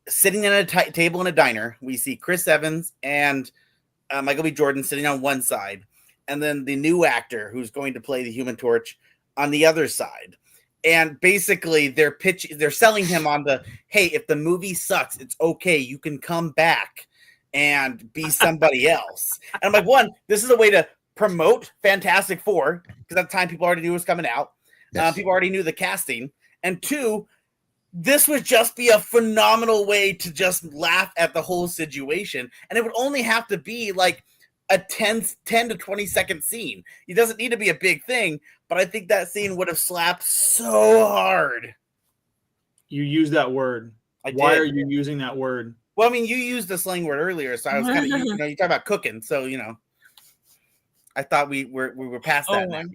Speaker 4: sitting at a table in a diner, we see Chris Evans and Michael B. Jordan sitting on one side, and then the new actor who's going to play the Human Torch on the other side. And basically, they're selling him on the, hey, if the movie sucks, it's okay. You can come back and be somebody else. And I'm like, one, this is a way to promote Fantastic Four, because at the time people already knew it was coming out.
Speaker 1: Yes.
Speaker 4: People already knew the casting. And two, this would just be a phenomenal way to just laugh at the whole situation. And it would only have to be like a 10 to 20 second scene. It doesn't need to be a big thing, but I think that scene would have slapped so hard.
Speaker 2: You use that word. Why are you using that word?
Speaker 4: Well, I mean, you used the slang word earlier, so I was kind of, you talk about cooking, so I thought we were past that.
Speaker 3: Oh my
Speaker 4: God.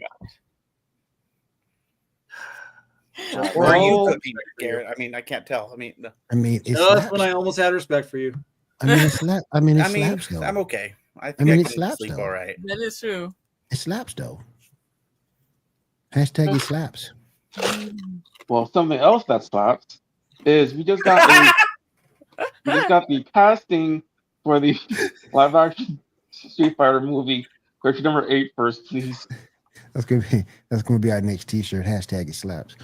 Speaker 4: Or are you cooking, Garrett? I mean, I can't tell.
Speaker 1: It's
Speaker 2: just when I almost had respect for you.
Speaker 1: It slaps. Though.
Speaker 4: I'm okay. I think I can sleep all right.
Speaker 3: That is true.
Speaker 1: It slaps though. Hashtag it slaps.
Speaker 5: Well, something else that slaps is we just got the casting for the live action Street Fighter movie. Question number 8 first, please.
Speaker 1: That's gonna be our next T-shirt. Hashtag it slaps.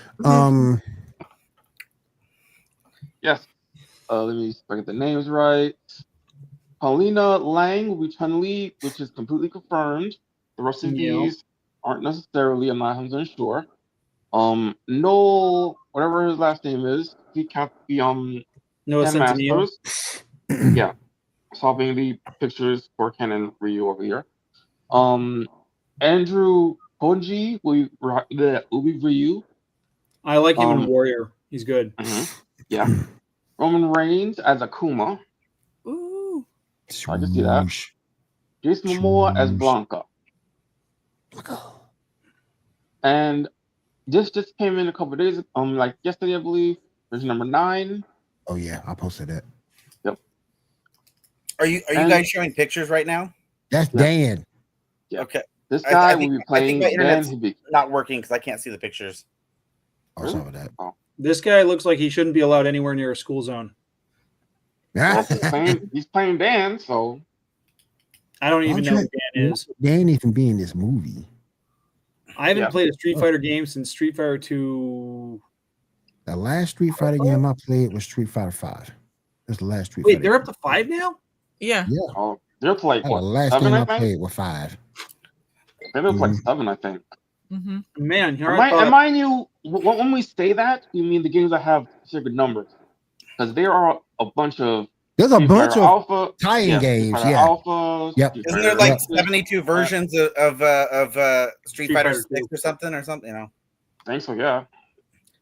Speaker 5: Yes. Let me get the names right. Paulina Lang will be Chun-Li, which is completely confirmed. The rest of these aren't necessarily. I'm not 100% sure. Noel, whatever his last name is, he can't be
Speaker 2: Noah Centineo.
Speaker 5: Yeah. Solving the pictures for Ken and Ryu over here. Andrew Honji will be Ryu.
Speaker 2: I like him in Warrior. He's good.
Speaker 5: Yeah. Roman Reigns as Akuma.
Speaker 3: Ooh.
Speaker 5: I can see that. Jason Momoa as Blanca. And this just came in a couple of days, like yesterday, I believe. There's number 9.
Speaker 1: Oh yeah, I posted that.
Speaker 5: Yep.
Speaker 4: Are you guys showing pictures right now?
Speaker 1: That's Dan.
Speaker 5: Yeah.
Speaker 4: Okay.
Speaker 5: This guy will be playing.
Speaker 4: I think my internet's
Speaker 5: Dan.
Speaker 4: not working because I can't see the pictures.
Speaker 1: Oh, some of that.
Speaker 2: This guy looks like he shouldn't be allowed anywhere near a school zone.
Speaker 5: Well, he's playing Dan, so
Speaker 2: I don't even know who Dan is.
Speaker 1: Dan even be in this movie.
Speaker 2: I haven't played a Street Fighter game since Street Fighter 2.
Speaker 1: The last Street Fighter game I played was Street Fighter 5. That's the last Street
Speaker 2: Wait,
Speaker 1: Fighter.
Speaker 2: they're up to 5 now?
Speaker 3: Yeah.
Speaker 1: Yeah.
Speaker 5: Oh, they're up to like what?
Speaker 1: The last
Speaker 5: 7,
Speaker 1: game
Speaker 5: I
Speaker 1: I
Speaker 5: think?
Speaker 1: played was 5.
Speaker 5: They're up to like 7, I think.
Speaker 3: Mm-hmm.
Speaker 2: Man, here
Speaker 5: And mind you, when we say that, we mean the games that have secret numbers, because there are a bunch of.
Speaker 1: There's a bunch of
Speaker 5: Alpha
Speaker 1: tie-in games. Yeah.
Speaker 5: Alpha.
Speaker 1: Yep.
Speaker 4: Isn't there like 72 versions of Street Fighter 6 or something? I
Speaker 5: think so, yeah.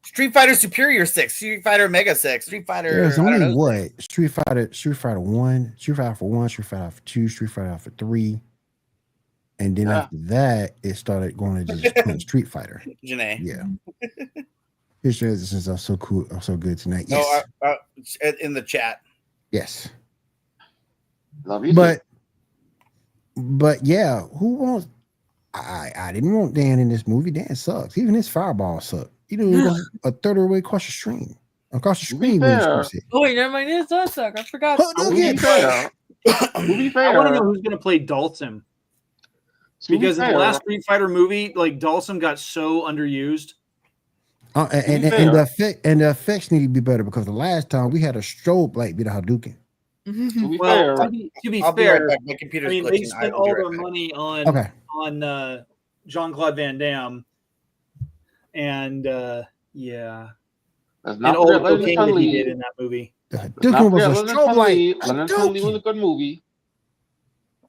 Speaker 4: Street Fighter Superior 6, Street Fighter Mega 6, Street Fighter.
Speaker 1: There's only what? Street Fighter 1, Street Fighter 1, Street Fighter 2, Street Fighter 3. And then after that, it started going to just Street Fighter.
Speaker 4: Janae.
Speaker 1: Yeah. His resistance are so cool, are so good tonight. Yes.
Speaker 4: No, in the chat.
Speaker 1: Yes.
Speaker 5: Love you.
Speaker 1: But yeah, who wants? I didn't want Dan in this movie. Dan sucks. Even his fireball sucked. You know, a third of the way across the screen. Across the screen.
Speaker 3: Oh wait, never mind. It does suck. I forgot.
Speaker 5: To be fair,
Speaker 2: I want to know who's going to play Dalsim. Because in the last Street Fighter movie, like Dalsim got so underused.
Speaker 1: And the effects need to be better, because the last time we had a strobe light be the Hadouken.
Speaker 5: To be
Speaker 2: Well,
Speaker 5: fair,
Speaker 2: to be fair,
Speaker 4: right back. My computer's
Speaker 2: I mean,
Speaker 4: glitching.
Speaker 2: they spent all their money on Jean-Claude Van Damme, and yeah, and all the cocaine that he did in that movie.
Speaker 1: The Hadouken was a strobe light.
Speaker 5: Hadouken was a good movie.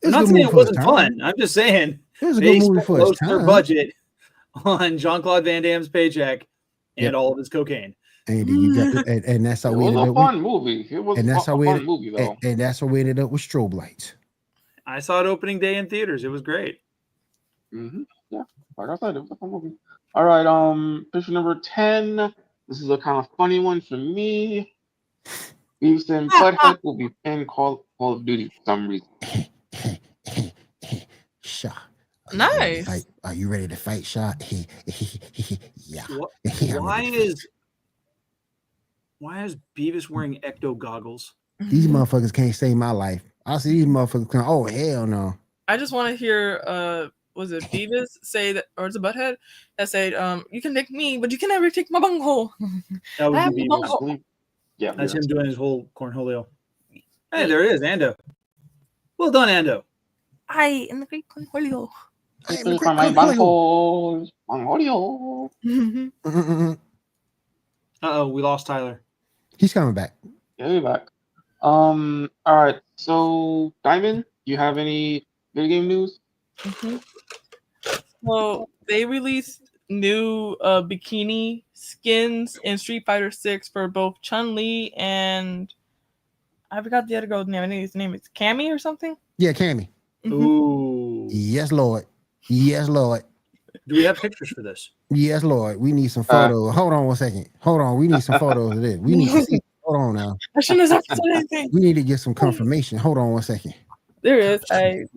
Speaker 2: I'm not saying it wasn't fun. I'm just saying
Speaker 1: it was a good movie for its
Speaker 2: their
Speaker 1: time.
Speaker 2: budget on Jean-Claude Van Damme's paycheck and all of his cocaine.
Speaker 1: And you got and that's how we ended up.
Speaker 5: It was a fun movie. It was a fun movie, though.
Speaker 1: And that's how we ended up with strobe lights.
Speaker 2: I saw it opening day in theaters. It was great.
Speaker 5: Mm-hmm. Yeah, like I said, it was a fun movie. All right, picture number 10. This is a kind of funny one for me. Beavis and Butthead will be in Call of Duty for some reason.
Speaker 1: Shaw.
Speaker 3: Nice.
Speaker 1: Are you ready to fight, Shaw? Yeah.
Speaker 2: Why is Beavis wearing ecto goggles?
Speaker 1: These motherfuckers can't save my life. I see these motherfuckers come. Oh hell no!
Speaker 3: I just want to hear, was it Beavis say that, or is it Butthead that said, you can take me, but you can never take my bunghole.
Speaker 2: That
Speaker 3: I have
Speaker 2: would be
Speaker 3: a
Speaker 2: Beavis.
Speaker 5: I
Speaker 3: bunghole.
Speaker 5: believe. Yeah,
Speaker 2: That's
Speaker 5: yeah.
Speaker 2: him doing his whole cornholio. Hey, there it is, Ando. Well done, Ando.
Speaker 3: I am the great cornholio.
Speaker 1: I am the
Speaker 5: For
Speaker 1: great
Speaker 5: my
Speaker 1: Conquilio.
Speaker 5: Audio.
Speaker 2: Uh-oh, we lost Tyler.
Speaker 1: He's coming back.
Speaker 5: Yeah, we're back. All right. So, Diamond, you have any video game news?
Speaker 3: Well, they released new bikini skins in Street Fighter 6 for both Chun-Li and I forgot the other girl's name. I think his name is Cammy or something.
Speaker 1: Yeah, Cammy.
Speaker 2: Ooh.
Speaker 1: Yes, Lord. Yes, Lord.
Speaker 2: Do we have pictures for this?
Speaker 1: Yes, Lord. We need some photos. Hold on one second. Hold on. We need some photos of this. We need to see. Hold on now.
Speaker 3: I shouldn't have said anything.
Speaker 1: We need to get some confirmation. Hold on one second.
Speaker 3: There it is.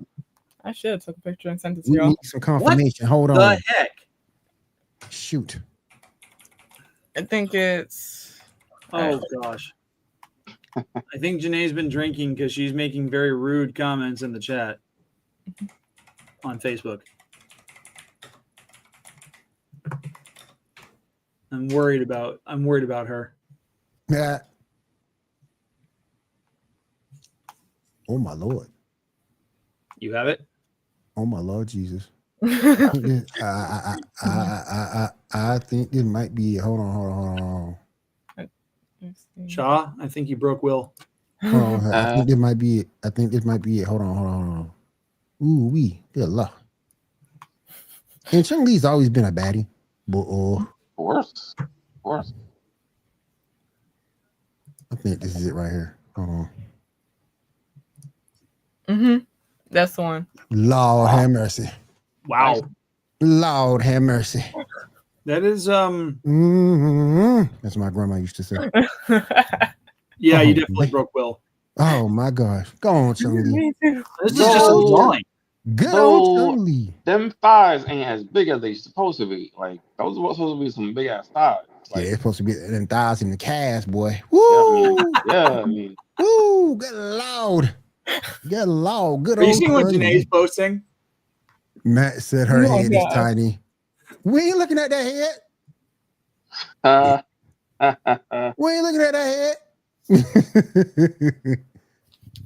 Speaker 3: I should have took a picture and sent it to
Speaker 1: We
Speaker 3: y'all.
Speaker 1: need some confirmation. Hold on.
Speaker 2: The heck?
Speaker 1: Shoot.
Speaker 3: I think it's.
Speaker 2: Oh, gosh. I think Janae's been drinking because she's making very rude comments in the chat on Facebook. I'm worried about her.
Speaker 1: Yeah. Oh my Lord.
Speaker 2: You have it?
Speaker 1: Oh my Lord Jesus. I think this might be. Hold on.
Speaker 2: Shaw, I think you broke Will.
Speaker 1: Hold on. I think this might be it. Hold on. Ooh wee. Good luck. And Chun-Li's always been a baddie. But
Speaker 5: Of course.
Speaker 1: I think this is it right here. Hold on.
Speaker 3: That's the one.
Speaker 1: Lord have mercy.
Speaker 2: Wow.
Speaker 1: Lord have mercy.
Speaker 2: That is
Speaker 1: That's what my grandma used to say.
Speaker 2: yeah,
Speaker 1: Oh,
Speaker 2: you definitely
Speaker 1: man.
Speaker 2: broke Will.
Speaker 1: Oh my gosh. Go on, Chun-Li.
Speaker 3: Me too.
Speaker 2: This is just a drawing.
Speaker 1: Good
Speaker 5: So-
Speaker 1: old Chun-Li.
Speaker 5: Them thighs ain't as big as they supposed to be. Like those were supposed to be some big ass thighs.
Speaker 1: Yeah,
Speaker 5: Like,
Speaker 1: it's supposed to be them thighs in the cast, boy.
Speaker 5: yeah,
Speaker 1: Woo!
Speaker 5: I mean,
Speaker 1: Woo! Good Lord. Good Lord. Good
Speaker 2: Are you
Speaker 1: old
Speaker 2: seeing what
Speaker 1: Chun-Li.
Speaker 2: Janae's posting?
Speaker 1: Matt said her
Speaker 3: Oh,
Speaker 1: head is
Speaker 3: God.
Speaker 1: tiny. We ain't looking at that head. We ain't looking at that head.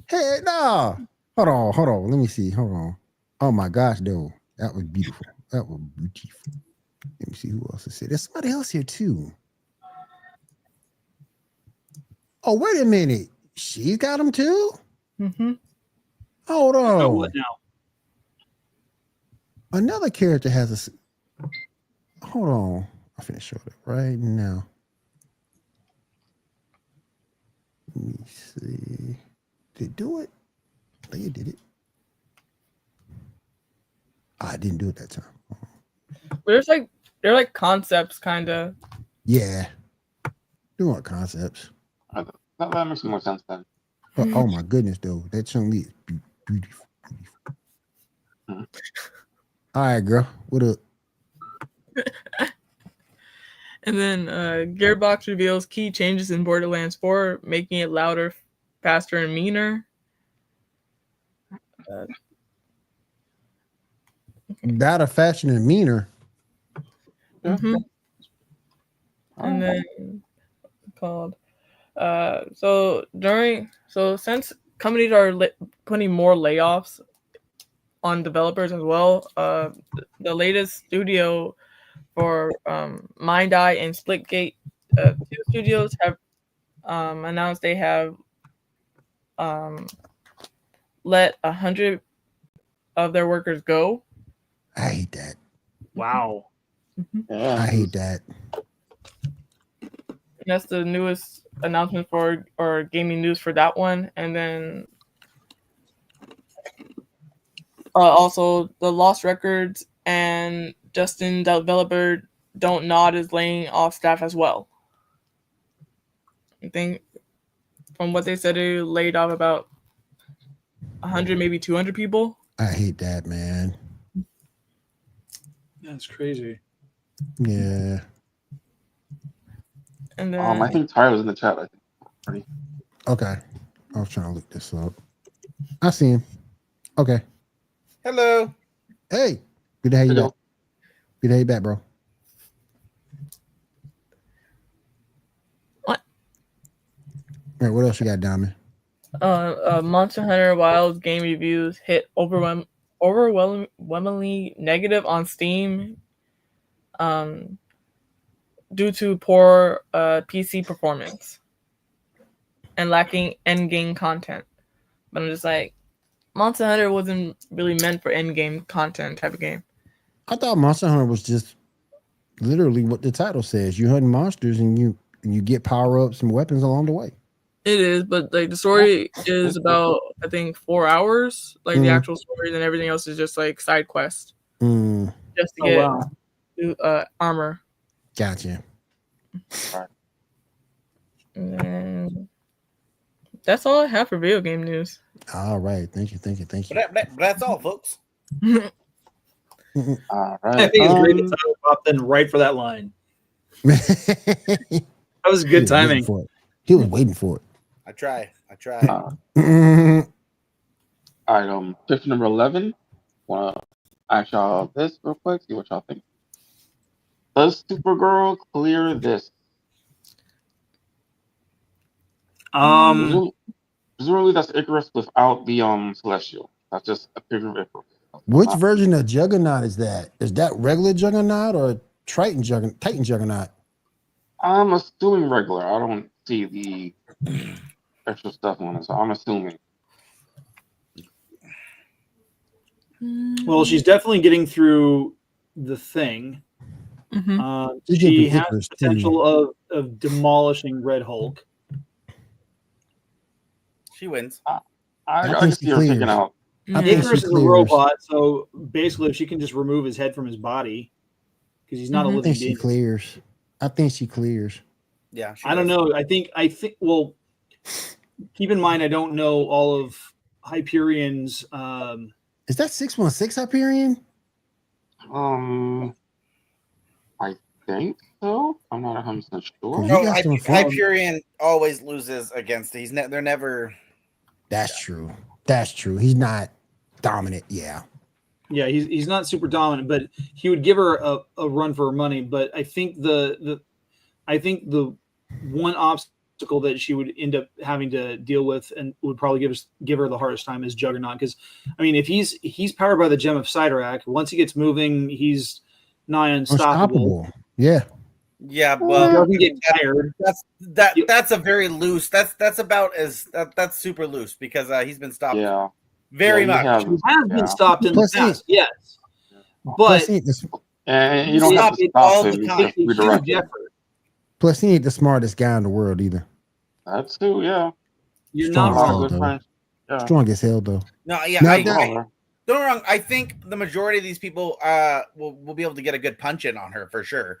Speaker 1: Head, no. Hold on. Let me see. Hold on. Oh my gosh, though. That was beautiful. Let me see who else is here. There's somebody else here too. Oh, wait a minute. She's got them too? Hold
Speaker 2: Oh,
Speaker 1: on.
Speaker 2: what now?
Speaker 1: Another character has hold on. I'm finna show it right now. Let me see. Did it do it? I think it did it. I didn't do it that time.
Speaker 3: But they're like concepts, kind of.
Speaker 1: Yeah. Doing concepts.
Speaker 5: that makes more sense then.
Speaker 1: But oh my goodness, though. That Chun-Li is beautiful.
Speaker 5: Mhm.
Speaker 1: All right, girl. What up?
Speaker 3: And then Gearbox reveals key changes in Borderlands 4, making it louder, faster, and meaner.
Speaker 1: Better, fashion, and meaner.
Speaker 3: And then called since companies are putting more layoffs on developers as well, the latest studio for Mind Eye and Splitgate, two studios have announced they have let 100 of their workers go.
Speaker 1: I hate that.
Speaker 2: Wow.
Speaker 5: Yeah.
Speaker 1: I hate that.
Speaker 3: And that's the newest announcement for or gaming news for that one. And then also the Lost Records and Justin developer Don't Nod is laying off staff as well. I think from what they said, they laid off about 100, maybe 200 people.
Speaker 1: I hate that, man.
Speaker 2: That's crazy.
Speaker 1: Yeah.
Speaker 3: And then
Speaker 5: I think Tyler's in the chat. I think.
Speaker 1: Okay. I was trying to look this up. I see him. Okay.
Speaker 4: Hello.
Speaker 1: Hey, good to have you
Speaker 5: Hello.
Speaker 1: back. Good to have you back, bro.
Speaker 3: What?
Speaker 1: All right, what else you got, Diamond?
Speaker 3: Monster Hunter Wilds game reviews hit overwhelmingly negative on Steam, due to poor PC performance and lacking endgame content. But I'm just like, Monster Hunter wasn't really meant for endgame content type of game.
Speaker 1: I thought Monster Hunter was just literally what the title says. You hunt monsters and you get power-ups and weapons along the way.
Speaker 3: It is, but like the story is about, I think, 4 hours, like the actual story, and everything else is just like side quest,
Speaker 1: Mm,
Speaker 3: just to
Speaker 2: Oh,
Speaker 3: get
Speaker 2: wow.
Speaker 3: new, armor.
Speaker 1: gotcha.
Speaker 3: And that's all I have for video game news.
Speaker 1: All right. Thank you.
Speaker 4: But that's all, folks.
Speaker 5: All
Speaker 2: I
Speaker 5: right.
Speaker 2: think it's great that Tyler popped in right for that line. That was good timing.
Speaker 1: He was waiting for it.
Speaker 4: I try.
Speaker 1: Mm,
Speaker 5: All right. Picture number 11. Want to ask y'all this real quick? See what y'all think. Does Supergirl clear this? Presumably that's Icarus without the Celestial. That's just a picture of Icarus.
Speaker 1: which version of Juggernaut is that? Is that regular Juggernaut or Titan Juggernaut?
Speaker 5: I'm assuming regular. I don't see the extra stuff on it, so I'm assuming.
Speaker 2: Well, she's definitely getting through the thing.
Speaker 3: Mhm.
Speaker 1: She's
Speaker 2: She
Speaker 1: getting
Speaker 2: has
Speaker 1: Icarus,
Speaker 2: the potential of demolishing Red Hulk.
Speaker 4: She wins.
Speaker 5: I
Speaker 1: think
Speaker 5: can
Speaker 1: she
Speaker 5: see her
Speaker 1: clears.
Speaker 5: picking out.
Speaker 1: I think
Speaker 2: Icarus
Speaker 1: she
Speaker 2: is a
Speaker 1: clears.
Speaker 2: robot, so basically, if she can just remove his head from his body, because he's not a
Speaker 3: Mhm.
Speaker 1: I
Speaker 2: living
Speaker 1: think she
Speaker 2: being.
Speaker 1: clears. I think she clears.
Speaker 4: Yeah.
Speaker 2: I don't know. I think. Well, keep in mind, I don't know all of Hyperion's.
Speaker 1: Is that 616 Hyperion?
Speaker 5: I think so. I'm not 100% sure.
Speaker 1: You
Speaker 4: No,
Speaker 1: got some fun.
Speaker 4: Hyperion always loses against it. They're never.
Speaker 1: That's true. He's not dominant. Yeah.
Speaker 2: Yeah, he's not super dominant, but he would give her a run for her money. But I think the one obstacle that she would end up having to deal with and would probably give her the hardest time is Juggernaut. Because I mean, if he's powered by the gem of Sidorak, once he gets moving, he's nigh unstoppable.
Speaker 1: Yeah.
Speaker 4: Yeah,
Speaker 2: He
Speaker 4: well,
Speaker 2: doesn't get tired.
Speaker 4: that's a very loose. That's about as that's super loose because he's been stopped
Speaker 5: Yeah.
Speaker 4: very
Speaker 5: Yeah,
Speaker 4: much.
Speaker 2: He has been stopped in the
Speaker 1: Plus,
Speaker 2: past, yes,
Speaker 1: Plus,
Speaker 2: but
Speaker 5: And you don't have to
Speaker 4: Stop it
Speaker 5: stop
Speaker 4: all
Speaker 5: him.
Speaker 4: the
Speaker 5: You
Speaker 4: time.
Speaker 5: can
Speaker 2: it's a huge
Speaker 5: redirect him.
Speaker 2: effort.
Speaker 1: he ain't the smartest guy in the world either.
Speaker 5: That's too, yeah.
Speaker 2: You're
Speaker 1: Strong
Speaker 2: not
Speaker 1: as
Speaker 5: All
Speaker 1: hell,
Speaker 2: wrong.
Speaker 5: good
Speaker 1: though.
Speaker 5: friends. Yeah.
Speaker 1: Strong as hell, though.
Speaker 4: No, yeah,
Speaker 1: Now
Speaker 4: I,
Speaker 1: that-
Speaker 4: I, don't get me wrong. I think the majority of these people will be able to get a good punch in on her for sure.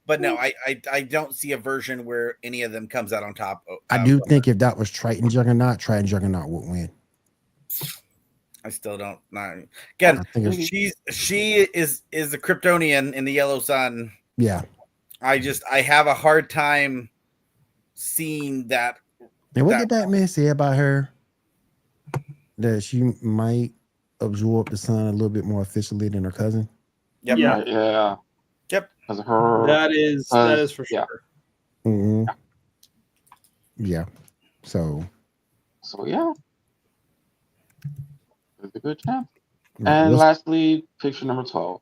Speaker 4: But no, I don't see a version where any of them comes out on top.
Speaker 1: I do think if that was Triton Juggernaut would win.
Speaker 4: I still don't. Again,
Speaker 1: I think it's-
Speaker 4: she is a Kryptonian in the Yellow Sun.
Speaker 1: Yeah.
Speaker 4: I have a hard time seeing that.
Speaker 1: And what
Speaker 4: that-
Speaker 1: did Batman say about her? That she might absorb the sun a little bit more efficiently than her cousin.
Speaker 4: Yep.
Speaker 2: Yeah.
Speaker 5: Right, yeah.
Speaker 4: Yep.
Speaker 5: Because her.
Speaker 2: That is for
Speaker 5: yeah.
Speaker 2: sure.
Speaker 1: Mm-hmm. Yeah. So.
Speaker 5: So, yeah. It's a good champ. And lastly, picture number 12.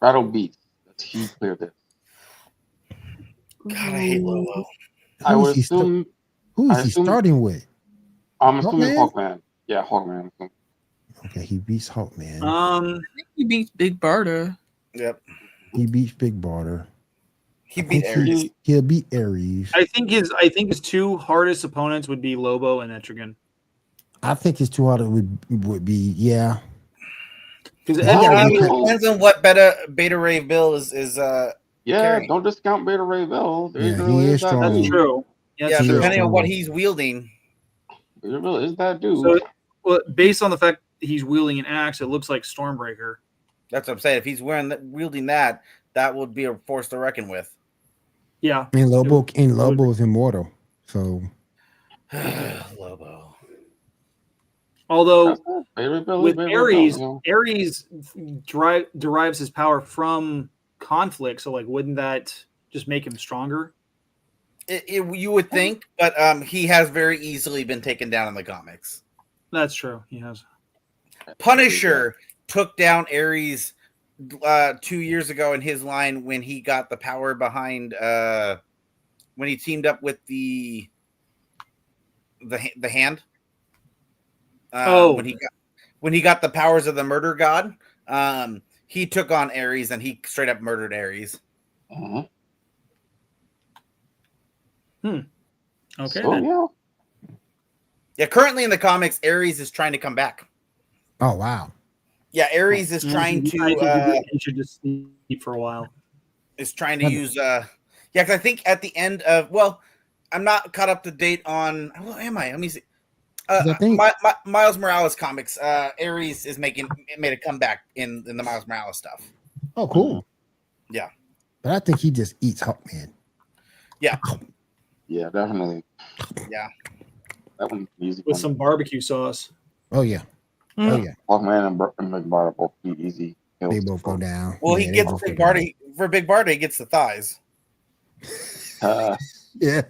Speaker 5: Battle Beast. He cleared it.
Speaker 4: God, I hate Lobo.
Speaker 5: I would assume.
Speaker 1: Who is he starting with?
Speaker 5: I'm assuming
Speaker 1: Hawkman?
Speaker 5: Hawkman. Yeah, Hawkman.
Speaker 1: Okay, he beats Hawkman.
Speaker 3: I think he beats Big Barda.
Speaker 4: Yep.
Speaker 1: He beats Big Barda.
Speaker 4: He beat Ares.
Speaker 1: He'll beat Ares.
Speaker 2: I think his two hardest opponents would be Lobo and Etrigan.
Speaker 1: I think his two other would be
Speaker 2: Because
Speaker 4: It depends on what Beta Ray Bill is
Speaker 5: Yeah,
Speaker 4: carrying.
Speaker 5: don't discount Beta Ray Bill.
Speaker 1: Yeah, he is strong.
Speaker 2: that's true.
Speaker 4: Yeah,
Speaker 2: That's true.
Speaker 4: depending on what he's wielding.
Speaker 5: Beta Bill is that dude.
Speaker 2: So, well, based on the fact that he's wielding an axe, it looks like Stormbreaker.
Speaker 4: That's what I'm saying. If he's wielding that would be a force to reckon with.
Speaker 2: Yeah.
Speaker 1: And Lobo is immortal. So
Speaker 4: Lobo.
Speaker 2: Although
Speaker 5: Favorite Billy,
Speaker 2: with
Speaker 5: favorite
Speaker 2: Ares,
Speaker 5: Billy,
Speaker 2: Ares derives his power from conflict. So, like, wouldn't that just make him stronger?
Speaker 4: You would think, but he has very easily been taken down in the comics.
Speaker 2: That's true. He has.
Speaker 4: Punisher took down Ares 2 years ago in his line when he got the power behind when he teamed up with the hand. When he got the powers of the murder god, he took on Ares and he straight up murdered Ares.
Speaker 5: Uh-huh.
Speaker 2: Okay.
Speaker 5: So,
Speaker 2: then.
Speaker 5: yeah.
Speaker 4: Yeah, currently in the comics, Ares is trying to come back.
Speaker 1: Oh wow.
Speaker 4: Yeah, Ares is trying to.
Speaker 2: He should just sleep for a while.
Speaker 4: Is trying to use. Yeah, because I think at the end of I'm not caught up to date on. Well, am I? Let me see.
Speaker 1: I think
Speaker 4: Miles Morales comics. Ares is made a comeback in the Miles Morales stuff.
Speaker 1: oh cool.
Speaker 4: Yeah,
Speaker 1: But I think he just eats Hawkman.
Speaker 4: yeah,
Speaker 5: Yeah, definitely.
Speaker 4: yeah.
Speaker 5: That one's easy.
Speaker 2: With some barbecue sauce.
Speaker 1: Oh yeah. Oh yeah.
Speaker 5: Hawkman and Big Barda both eat easy.
Speaker 1: They both go down.
Speaker 4: Well,
Speaker 1: Yeah,
Speaker 4: he
Speaker 1: they
Speaker 4: gets
Speaker 1: both
Speaker 4: Big
Speaker 1: go down.
Speaker 4: Barda. For Big Barda, he gets the thighs.
Speaker 1: Yeah.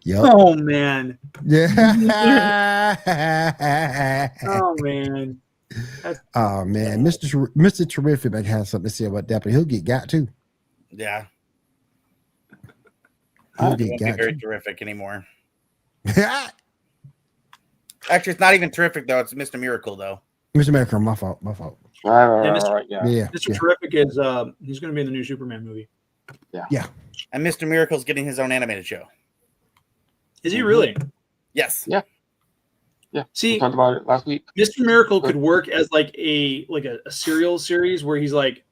Speaker 1: Yup.
Speaker 2: Oh man.
Speaker 1: Yeah.
Speaker 2: Oh man.
Speaker 1: Oh man, Mr. Terrific might have something to say about that, but he'll get got too.
Speaker 4: Yeah,
Speaker 1: He'll
Speaker 4: it
Speaker 1: get
Speaker 4: won't be
Speaker 1: got
Speaker 4: very
Speaker 1: too.
Speaker 4: terrific anymore.
Speaker 1: Mr.
Speaker 4: Actually, it's not even terrific though. It's Mr. Miracle though.
Speaker 1: America, my fault.
Speaker 5: Right, yeah.
Speaker 1: Yeah.
Speaker 2: Mr. Terrific is he's going to be in the new Superman movie.
Speaker 4: And Mr. Miracle's getting his own animated show.
Speaker 2: Is he really?
Speaker 4: Yes.
Speaker 5: Yeah. We
Speaker 2: See,
Speaker 5: talked about it last week.
Speaker 2: Mr. Miracle could work as like a serial series where he's like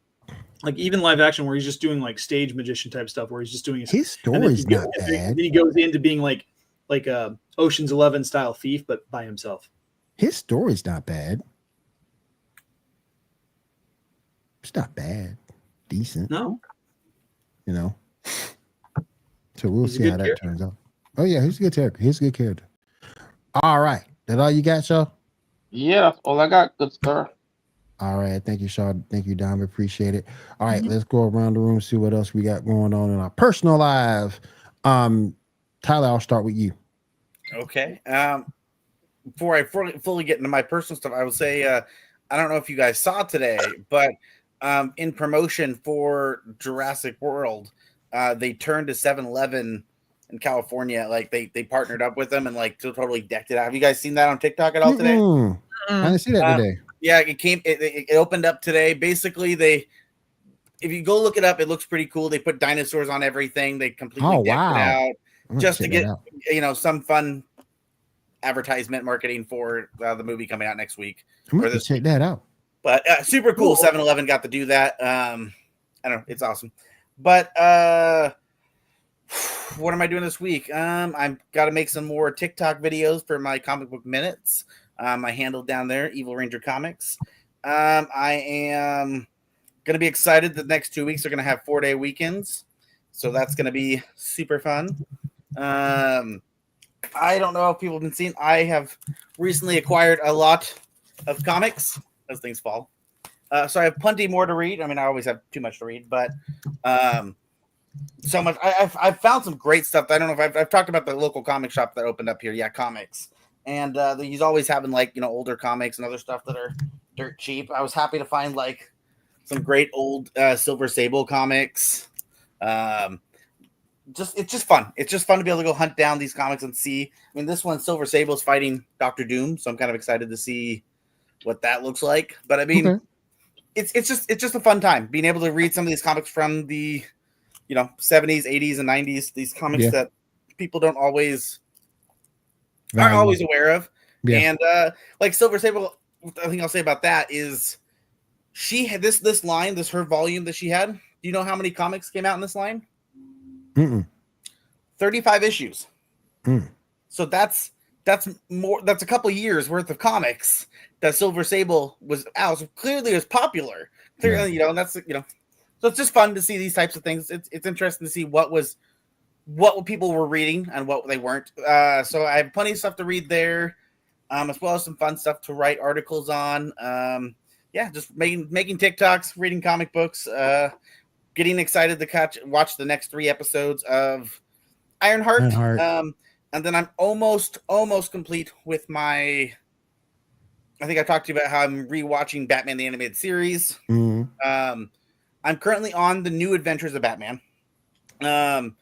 Speaker 2: even live action where he's just doing like stage magician type stuff where he's just doing
Speaker 1: His story's not bad.
Speaker 2: Then he goes into being like a Ocean's 11 style thief, but by himself.
Speaker 1: His story's not bad. It's not bad. Decent.
Speaker 2: No,
Speaker 1: You know. So we'll
Speaker 2: He's a
Speaker 1: see
Speaker 2: good
Speaker 1: how that
Speaker 2: character.
Speaker 1: turns out. Oh yeah, he's a good character. He's a good character. All right. That all you got, Shaw?
Speaker 5: Yeah, that's all I got. Good sir.
Speaker 1: All right. Thank you, Shaw. Thank you, Dom. Appreciate it. All right, let's go around the room, see what else we got going on in our personal lives. Tyler, I'll start with you.
Speaker 4: Okay. Before I fully get into my personal stuff, I will say I don't know if you guys saw today, but in promotion for Jurassic World, they turned to 7-Eleven in California. Like they partnered up with them and like totally decked it out. Have you guys seen that on TikTok at all today?
Speaker 1: Mm-mm. I didn't see that today.
Speaker 4: Yeah, it opened up today. Basically, if you go look it up, it looks pretty cool. They put dinosaurs on everything. They completely decked it out
Speaker 1: I'm gonna
Speaker 4: just to
Speaker 1: check
Speaker 4: get
Speaker 1: that out.
Speaker 4: some fun advertisement marketing for the movie coming out next week.
Speaker 1: I'm gonna
Speaker 4: or this
Speaker 1: check that out.
Speaker 4: But super cool. 7-Eleven got to do that. I don't know. It's awesome. But what am I doing this week? I've got to make some more TikTok videos for my comic book minutes. My handle down there, Evil Ranger Comics. I am going to be excited. The next 2 weeks are going to have 4-day weekends. So that's going to be super fun. I don't know if people have been seeing. I have recently acquired a lot of comics as things fall. So I have plenty more to read. I mean, I always have too much to read, but so much. I've found some great stuff. I don't know if I've talked about the local comic shop that opened up here. Yeah, Comics. And he's always having older comics and other stuff that are dirt cheap. I was happy to find like some great old Silver Sable comics. It's just fun. It's just fun to be able to go hunt down these comics and see. I mean, this one, Silver Sable, is fighting Dr. Doom, so I'm kind of excited to see what that looks like. But I mean, it's just a fun time being able to read some of these comics from the 70s, 80s, and 90s. These comics that people aren't always aware of. Yeah. And like Silver Sable, the thing I'll say about that is she had this line, her volume that she had. Do you know how many comics came out in this line? 35 issues. So that's more. That's a couple years worth of comics that Silver Sable was out. So clearly, it was popular. Clearly, and that's So it's just fun to see these types of things. It's interesting to see what was what people were reading and what they weren't. So I have plenty of stuff to read there, as well as some fun stuff to write articles on. Just making TikToks, reading comic books, getting excited to watch the next 3 episodes of IronHeart. And then I'm almost complete with my. I think I talked to you about how I'm rewatching Batman the Animated Series.
Speaker 1: Mm-hmm.
Speaker 4: I'm currently on the New Adventures of Batman. And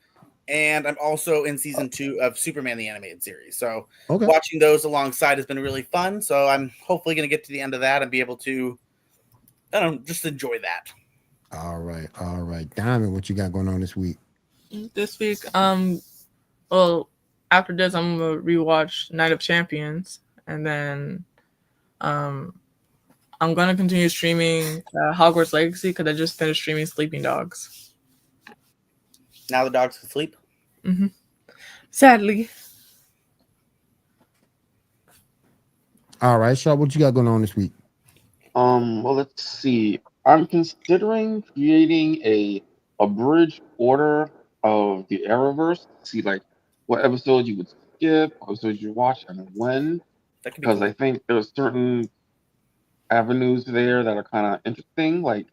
Speaker 4: I'm also in season 2 of Superman the Animated Series. So watching those alongside has been really fun. So I'm hopefully going to get to the end of that and be able to, just enjoy that.
Speaker 1: All right. Diamond, what you got going on this week?
Speaker 3: This week, well, after this, I'm gonna rewatch Night of Champions, and then, I'm gonna continue streaming Hogwarts Legacy because I just finished streaming Sleeping Dogs.
Speaker 4: Now the dogs can sleep.
Speaker 3: Mm-hmm. Sadly.
Speaker 1: All right, Shaw, what you got going on this week?
Speaker 5: Well, let's see. I'm considering creating a abridged order of the Arrowverse to see like what episodes you would skip, what episodes you watch, and when.
Speaker 4: That could be
Speaker 5: Because
Speaker 4: cool.
Speaker 5: I think there's certain avenues there that are kind of interesting, like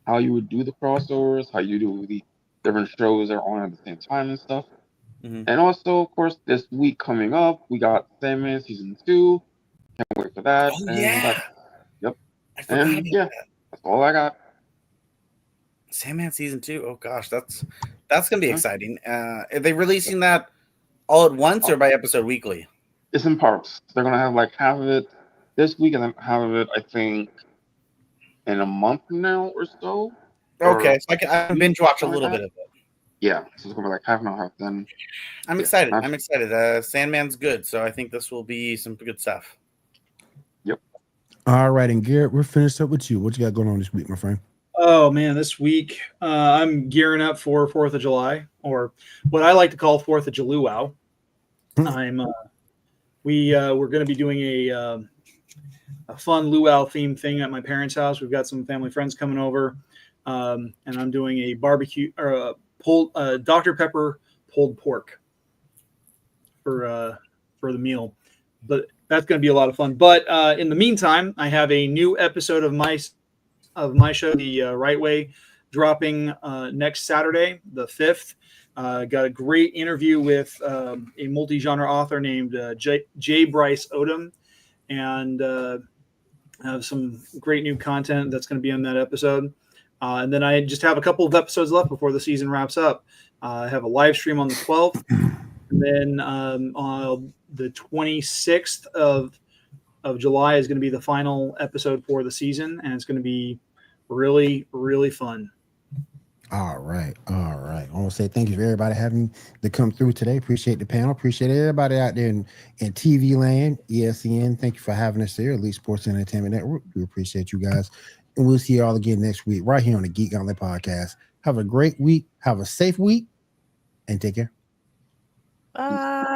Speaker 5: how you would do the crossovers, how you do the different shows that are on at the same time and stuff.
Speaker 4: Mhm.
Speaker 5: And also, of course, this week coming up, we got Sandman season 2. Can't wait for that.
Speaker 4: Oh,
Speaker 5: and
Speaker 4: yeah.
Speaker 5: Yep.
Speaker 4: I forgot
Speaker 5: And
Speaker 4: about
Speaker 5: yeah,
Speaker 4: that.
Speaker 5: that's all I got.
Speaker 4: Sandman season 2. Oh gosh, that's gonna be
Speaker 5: Huh?
Speaker 4: exciting. Are they releasing that all at once or by episode weekly?
Speaker 5: It's in parts. They're gonna have like half of it this week and then half of it, I think, in a month from now or so.
Speaker 4: Okay, so I can binge watch a little bit of it.
Speaker 5: Yeah, so it's gonna be like half and half. Then
Speaker 4: I'm excited. I'm excited. Sandman's good, so I think this will be some good stuff.
Speaker 5: Yep.
Speaker 1: All right, and Garrett, we're finished up with you. What you got going on this week, my friend?
Speaker 2: Oh man, this week I'm gearing up for 4th of July, or what I like to call 4th of July. We're going to be doing a fun luau themed thing at my parents' house. We've got some family friends coming over, and I'm doing a barbecue or a Dr. Pepper pulled pork for the meal. But that's going to be a lot of fun. But in the meantime, I have a new episode of my show, The Right Way, dropping next Saturday, the 5th. Got a great interview with a multi-genre author named J. Bryce Odom, and have some great new content that's going to be on that episode. And then I just have a couple of episodes left before the season wraps up. I have a live stream on the 12th, and then on the 26th of July is going to be the final episode for the season, and it's going to be really, really fun.
Speaker 1: All right. I want to say thank you for everybody having to come through today. Appreciate the panel. Appreciate everybody out there in TV land, ESPN. Thank you for having us there, Elite Sports Entertainment Network. We appreciate you guys. And we'll see you all again next week right here on the Geek Gauntlet Podcast. Have a great week. Have a safe week. And take care.
Speaker 3: Bye.